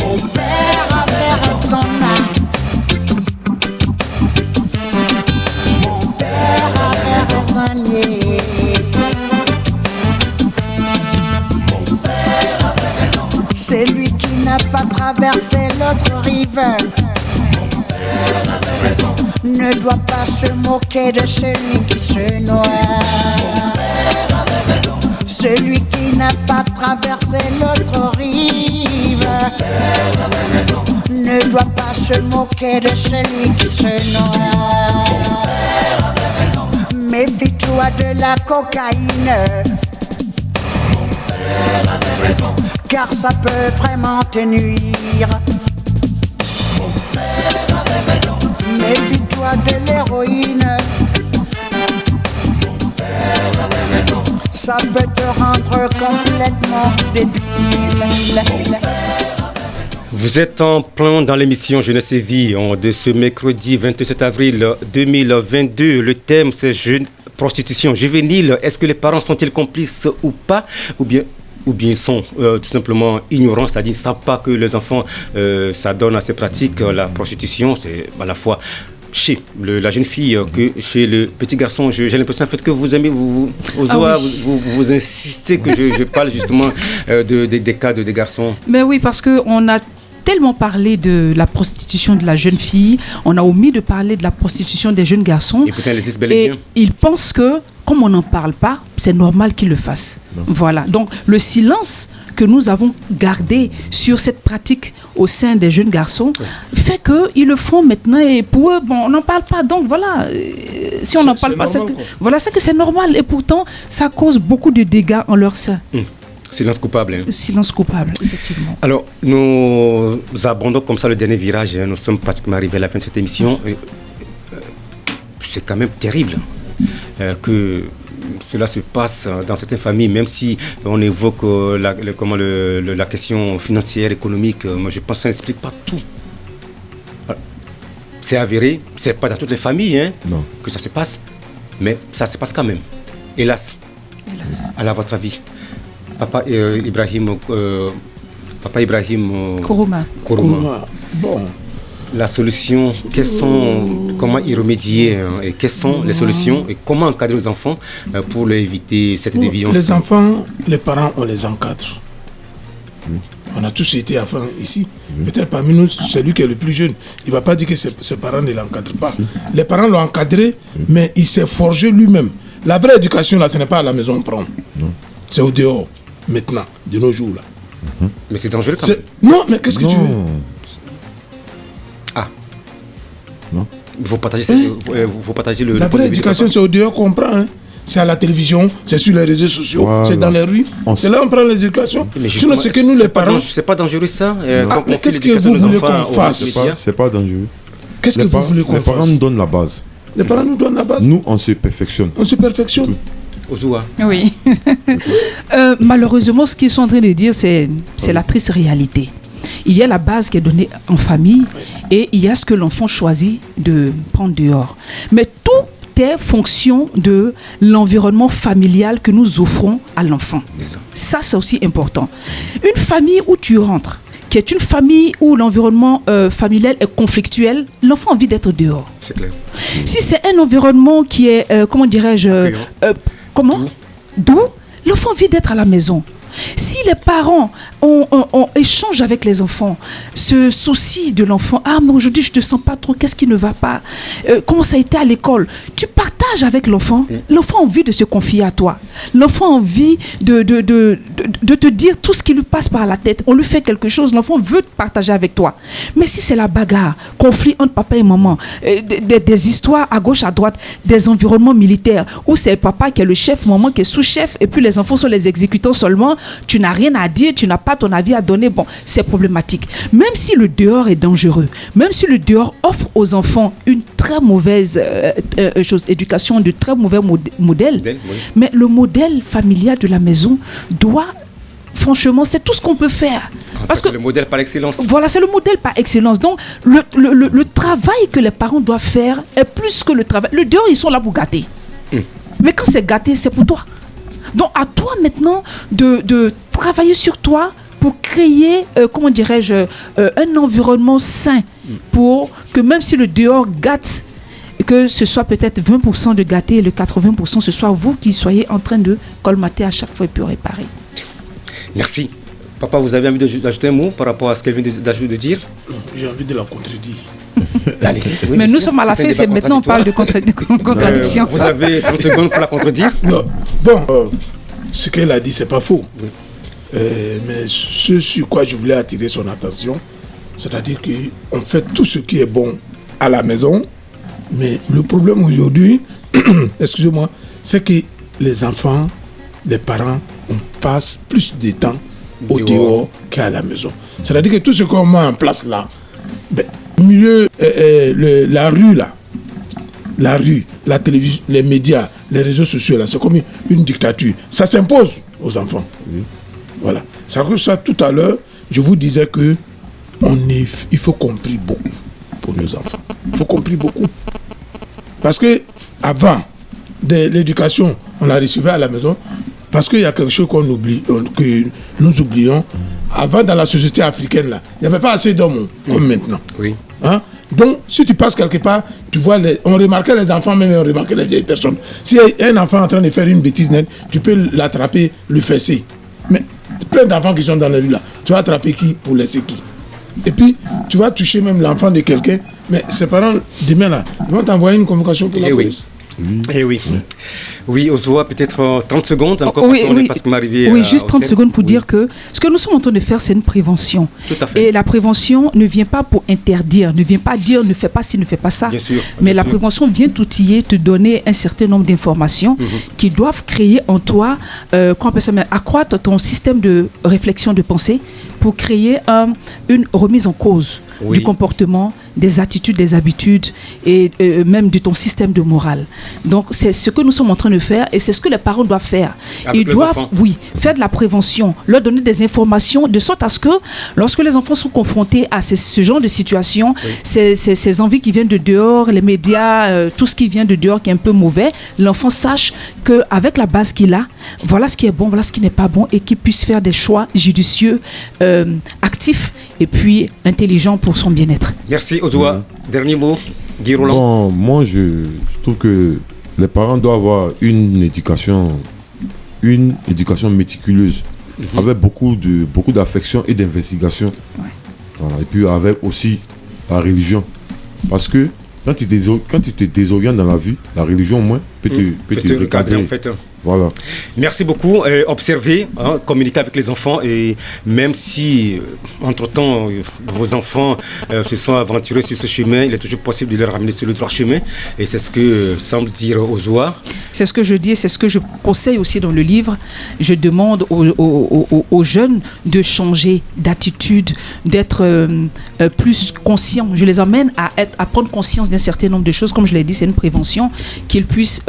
Mon père avait raison. Mon père avait raison. Mon père avait raison. C'est lui qui n'a pas traversé l'autre rive. Mon père avait raison. Ne doit pas se moquer de celui qui se noie. Mon père avait raison. Celui qui n'a pas traversé l'autre rive. Mon père avait raison. Ne doit pas se moquer de celui qui se noie. Mon père avait raison. Méfie-toi de la cocaïne. Mon père avait raison. Car ça peut vraiment te nuire. Mon père avait raison. Méfie-toi de l'héroïne. Mon père avait raison. Ça peut te rendre complètement débile. Vous êtes en plein dans l'émission Jeunesse et Vie de ce mercredi 27 avril 2022. Le thème c'est prostitution juvénile. Est-ce que les parents sont-ils complices ou pas, ou bien ils sont tout simplement ignorants, c'est-à-dire ils ne savent pas que les enfants s'adonnent à ces pratiques. La prostitution, c'est à la fois chez la jeune fille que chez le petit garçon. J'ai l'impression en fait que vous aimez, vous insistez que je parle justement des cas des garçons. Mais oui, parce qu'on a tellement parlé de la prostitution de la jeune fille, on a omis de parler de la prostitution des jeunes garçons. Et pourtant, elle existe bel et bien. Ils pensent que, comme on n'en parle pas, c'est normal qu'ils le fassent. Non. Voilà. Donc, le silence que nous avons gardé sur cette pratique au sein des jeunes garçons fait qu'ils le font maintenant et pour eux, bon, on n'en parle pas. Donc, voilà. Si on n'en parle pas, c'est que c'est normal. Et pourtant, ça cause beaucoup de dégâts en leur sein. Silence coupable. Hein. Silence coupable, effectivement. Alors, nous abordons comme ça le dernier virage. Nous sommes pratiquement arrivés à la fin de cette émission. C'est quand même terrible que cela se passe dans certaines familles, même si on évoque la question financière, économique. Moi, je pense que ça n'explique pas tout. C'est avéré, c'est pas dans toutes les familles que ça se passe, mais ça se passe quand même. Hélas. À votre avis. Papa Ibrahim Kourouma. Bon. La solution, comment y remédier et quelles sont les solutions et comment encadrer les enfants pour éviter cette déviance? Les enfants, les parents, on les encadre. On a tous été enfants ici. Peut-être parmi nous, celui qui est le plus jeune, il ne va pas dire que ses parents ne l'encadrent pas. Les parents l'ont encadré, mais il s'est forgé lui-même. La vraie éducation, là, ce n'est pas à la maison prendre. C'est au dehors, maintenant, de nos jours. Là. Mais c'est dangereux quand même. Non, mais qu'est-ce que tu veux? Il faut partager, le la vraie éducation, c'est au dehors qu'on prend. Hein. C'est à la télévision, c'est sur les réseaux sociaux, c'est dans les rues. C'est là qu'on prend l'éducation. Sinon, c'est que nous, les parents... C'est pas dangereux ça mais qu'est-ce que vous voulez qu'on fasse? C'est pas dangereux. Qu'est-ce que vous voulez qu'on fasse? Les parents nous donnent la base. Les parents nous donnent la base. Nous, on se perfectionne. On se perfectionne. Ozoua. Oui. Malheureusement, ce qu'ils sont en train de dire, c'est la triste réalité. Il y a la base qui est donnée en famille et il y a ce que l'enfant choisit de prendre dehors. Mais tout est fonction de l'environnement familial que nous offrons à l'enfant. Ça, c'est aussi important. Une famille où tu rentres, qui est une famille où l'environnement familial est conflictuel, l'enfant a envie d'être dehors. C'est clair. Si c'est un environnement qui est, doux, l'enfant a envie d'être à la maison. Si les parents échangent avec les enfants, se soucient de l'enfant, mais aujourd'hui je ne te sens pas trop, qu'est-ce qui ne va pas, comment ça a été à l'école, tu partages partages avec l'enfant, l'enfant a envie de se confier à toi. L'enfant a envie de te dire tout ce qui lui passe par la tête. On lui fait quelque chose, l'enfant veut partager avec toi. Mais si c'est la bagarre, conflit entre papa et maman, des histoires à gauche, à droite, des environnements militaires, où c'est papa qui est le chef, maman qui est sous-chef, et puis les enfants sont les exécutants seulement, tu n'as rien à dire, tu n'as pas ton avis à donner, bon, c'est problématique. Même si le dehors est dangereux, même si le dehors offre aux enfants une très mauvaise éducation, de très mauvais modèles, mais le modèle familial de la maison doit, franchement, c'est tout ce qu'on peut faire. Parce que c'est le modèle par excellence. Voilà, c'est le modèle par excellence. Donc, le travail que les parents doivent faire est plus que le travail. Le dehors, ils sont là pour gâter. Mais quand c'est gâté, c'est pour toi. Donc, à toi maintenant de travailler sur toi pour créer, comment dirais-je, un environnement sain pour que même si le dehors gâte, que ce soit peut-être 20% de gâté et le 80%, ce soit vous qui soyez en train de colmater à chaque fois et puis réparer. Merci. Papa, vous avez envie d'ajouter un mot par rapport à ce qu'elle vient de dire? J'ai envie de la contredire. Oui, mais nous sommes à la fin, c'est maintenant on parle de contradiction. Vous avez 30 secondes pour la contredire? Bon, ce qu'elle a dit, c'est pas faux. Oui. Mais ce sur quoi je voulais attirer son attention, c'est-à-dire qu'on fait tout ce qui est bon à la maison, mais le problème aujourd'hui, excusez-moi, c'est que les enfants, les parents, on passe plus de temps au dehors qu'à la maison. C'est-à-dire que tout ce qu'on met en place là, milieu, la rue là, la télévision, les médias, les réseaux sociaux là, c'est comme une dictature. Ça s'impose aux enfants. Voilà. Ça que ça tout à l'heure, je vous disais que il faut qu'on prie beaucoup pour nos enfants. Il faut qu'on prie beaucoup. Parce que avant de l'éducation, on la recevait à la maison. Parce qu'il y a quelque chose qu'on oublie, que nous oublions. Avant, dans la société africaine, là, il n'y avait pas assez d'hommes comme maintenant. Oui. Hein? Donc, si tu passes quelque part, tu vois, on remarquait les enfants, même on remarquait les vieilles personnes. Si un enfant est en train de faire une bêtise nette, tu peux l'attraper, le fesser. Mais plein d'enfants qui sont dans la rue là, tu vas attraper qui pour laisser qui? Et puis, tu vas toucher même l'enfant de quelqu'un, mais ses parents, demain là, ils vont t'envoyer une convocation pour la police. Oui, Ozoa, peut-être 30 secondes encore parce que m'arriver. Oui, juste 30 secondes pour dire que ce que nous sommes en train de faire, c'est une prévention. Tout à fait. Et la prévention ne vient pas pour interdire, ne vient pas dire ne fais pas ci, ne fais pas ça. Bien sûr. Mais la prévention vient t'outiller, te donner un certain nombre d'informations qui doivent créer en toi, accroître ton système de réflexion, de pensée pour créer une remise en cause du comportement, des attitudes, des habitudes et même de ton système de morale. Donc c'est ce que nous sommes en train de faire et c'est ce que les parents doivent faire. Ils doivent, faire de la prévention, leur donner des informations de sorte à ce que lorsque les enfants sont confrontés à ce genre de situation, ces envies qui viennent de dehors, les médias, tout ce qui vient de dehors qui est un peu mauvais, l'enfant sache qu'avec la base qu'il a, voilà ce qui est bon, voilà ce qui n'est pas bon et qu'il puisse faire des choix judicieux, actifs et puis intelligents pour son bien-être. Merci Ozoa. Dernier mot, Guy Roland. Bon, moi je trouve que les parents doivent avoir une éducation méticuleuse, avec beaucoup d'affection et d'investigation. Voilà. Et puis avec aussi la religion. Parce que quand tu te désorientes dans la vie, la religion au moins peut te recadrer. En fait. Voilà. Merci beaucoup. Observez, communiquez avec les enfants et même si entre-temps vos enfants se sont aventurés sur ce chemin, il est toujours possible de les ramener sur le droit chemin et c'est ce que semble dire Ozoa. C'est ce que je dis, c'est ce que je conseille aussi dans le livre. Je demande aux jeunes de changer d'attitude, d'être plus conscients. Je les emmène à prendre conscience d'un certain nombre de choses. Comme je l'ai dit, c'est une prévention, qu'ils puissent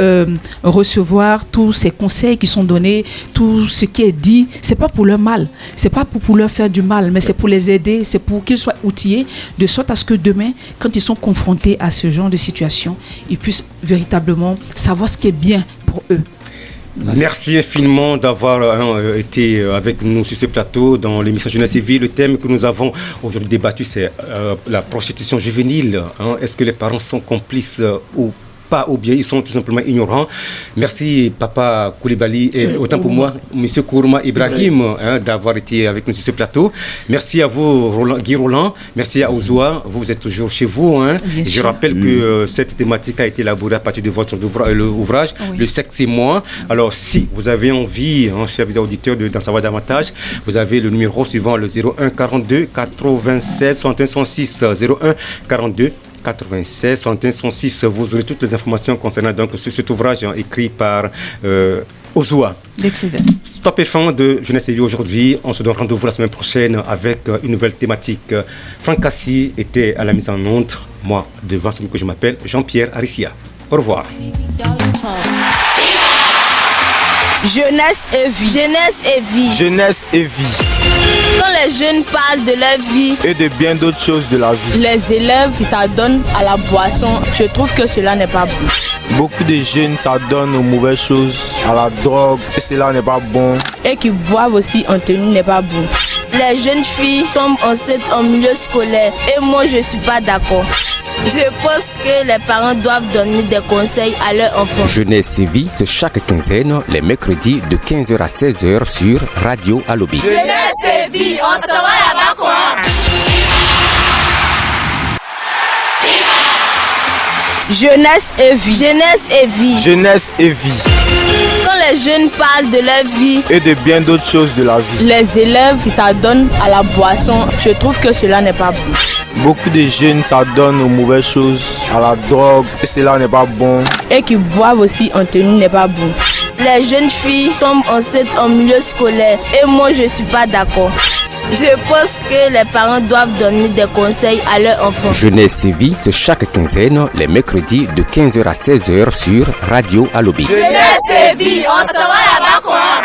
recevoir tous ces conseils qui sont donnés, tout ce qui est dit. C'est pas pour leur mal, c'est pas pour leur faire du mal, mais c'est pour les aider, c'est pour qu'ils soient outillés de sorte à ce que demain, quand ils sont confrontés à ce genre de situation, ils puissent véritablement savoir ce qui est bien pour eux. Merci infiniment d'avoir été avec nous sur ce plateau dans l'émission Jeunesse et Vie. Le thème que nous avons aujourd'hui débattu, c'est la prostitution juvénile. Est-ce que les parents sont complices ou pas ou bien ils sont tout simplement ignorants. Merci Papa Koulibaly et autant pour moi, Monsieur Kourma Ibrahim d'avoir été avec nous sur ce plateau. Merci à vous Guy Roland, merci à Ouzoua, vous êtes toujours chez vous. Je rappelle que cette thématique a été élaborée à partir de votre ouvrage, Le sexe et moi. Alors si vous avez envie, chers auditeurs, d'en savoir davantage, vous avez le numéro suivant, le 01 42 96 61 106, 01 42 96 61 106. Vous aurez toutes les informations concernant donc cet ouvrage écrit par Ouzoua. L'écrivain. Stop et fin de Jeunesse et Vie aujourd'hui. On se donne rendez-vous la semaine prochaine avec une nouvelle thématique. Franck Cassi était à la mise en onde. Moi, devant ce que je m'appelle Jean-Pierre Arissia. Au revoir. Jeunesse et vie. Jeunesse et vie. Jeunesse et vie. Quand les jeunes parlent de leur vie et de bien d'autres choses de la vie, les élèves s'adonnent à la boisson. Je trouve que cela n'est pas bon. Beaucoup de jeunes s'adonnent aux mauvaises choses, à la drogue, et cela n'est pas bon. Et qui boivent aussi en tenue n'est pas bon. Les jeunes filles tombent enceintes en milieu scolaire et moi je suis pas d'accord. Je pense que les parents doivent donner des conseils à leurs enfants. Jeunesse et vie, c'est chaque quinzaine, les mercredis de 15h à 16h sur Radio Alobi. Jeunesse et vie, on se voit là-bas quoi. Jeunesse et vie. Jeunesse et vie. Jeunesse et vie. Quand les jeunes parlent de leur vie et de bien d'autres choses de la vie, les élèves s'adonnent à la boisson. Je trouve que cela n'est pas bon. Beaucoup de jeunes s'adonnent aux mauvaises choses, à la drogue, et cela n'est pas bon. Et qui boivent aussi en tenue n'est pas bon. Les jeunes filles tombent enceintes en milieu scolaire et moi je suis pas d'accord. Je pense que les parents doivent donner des conseils à leurs enfants. Jeunesse et vie, c'est chaque quinzaine, les mercredis de 15h à 16h sur Radio Alobi. Jeunesse et vie, on se voit là-bas quoi.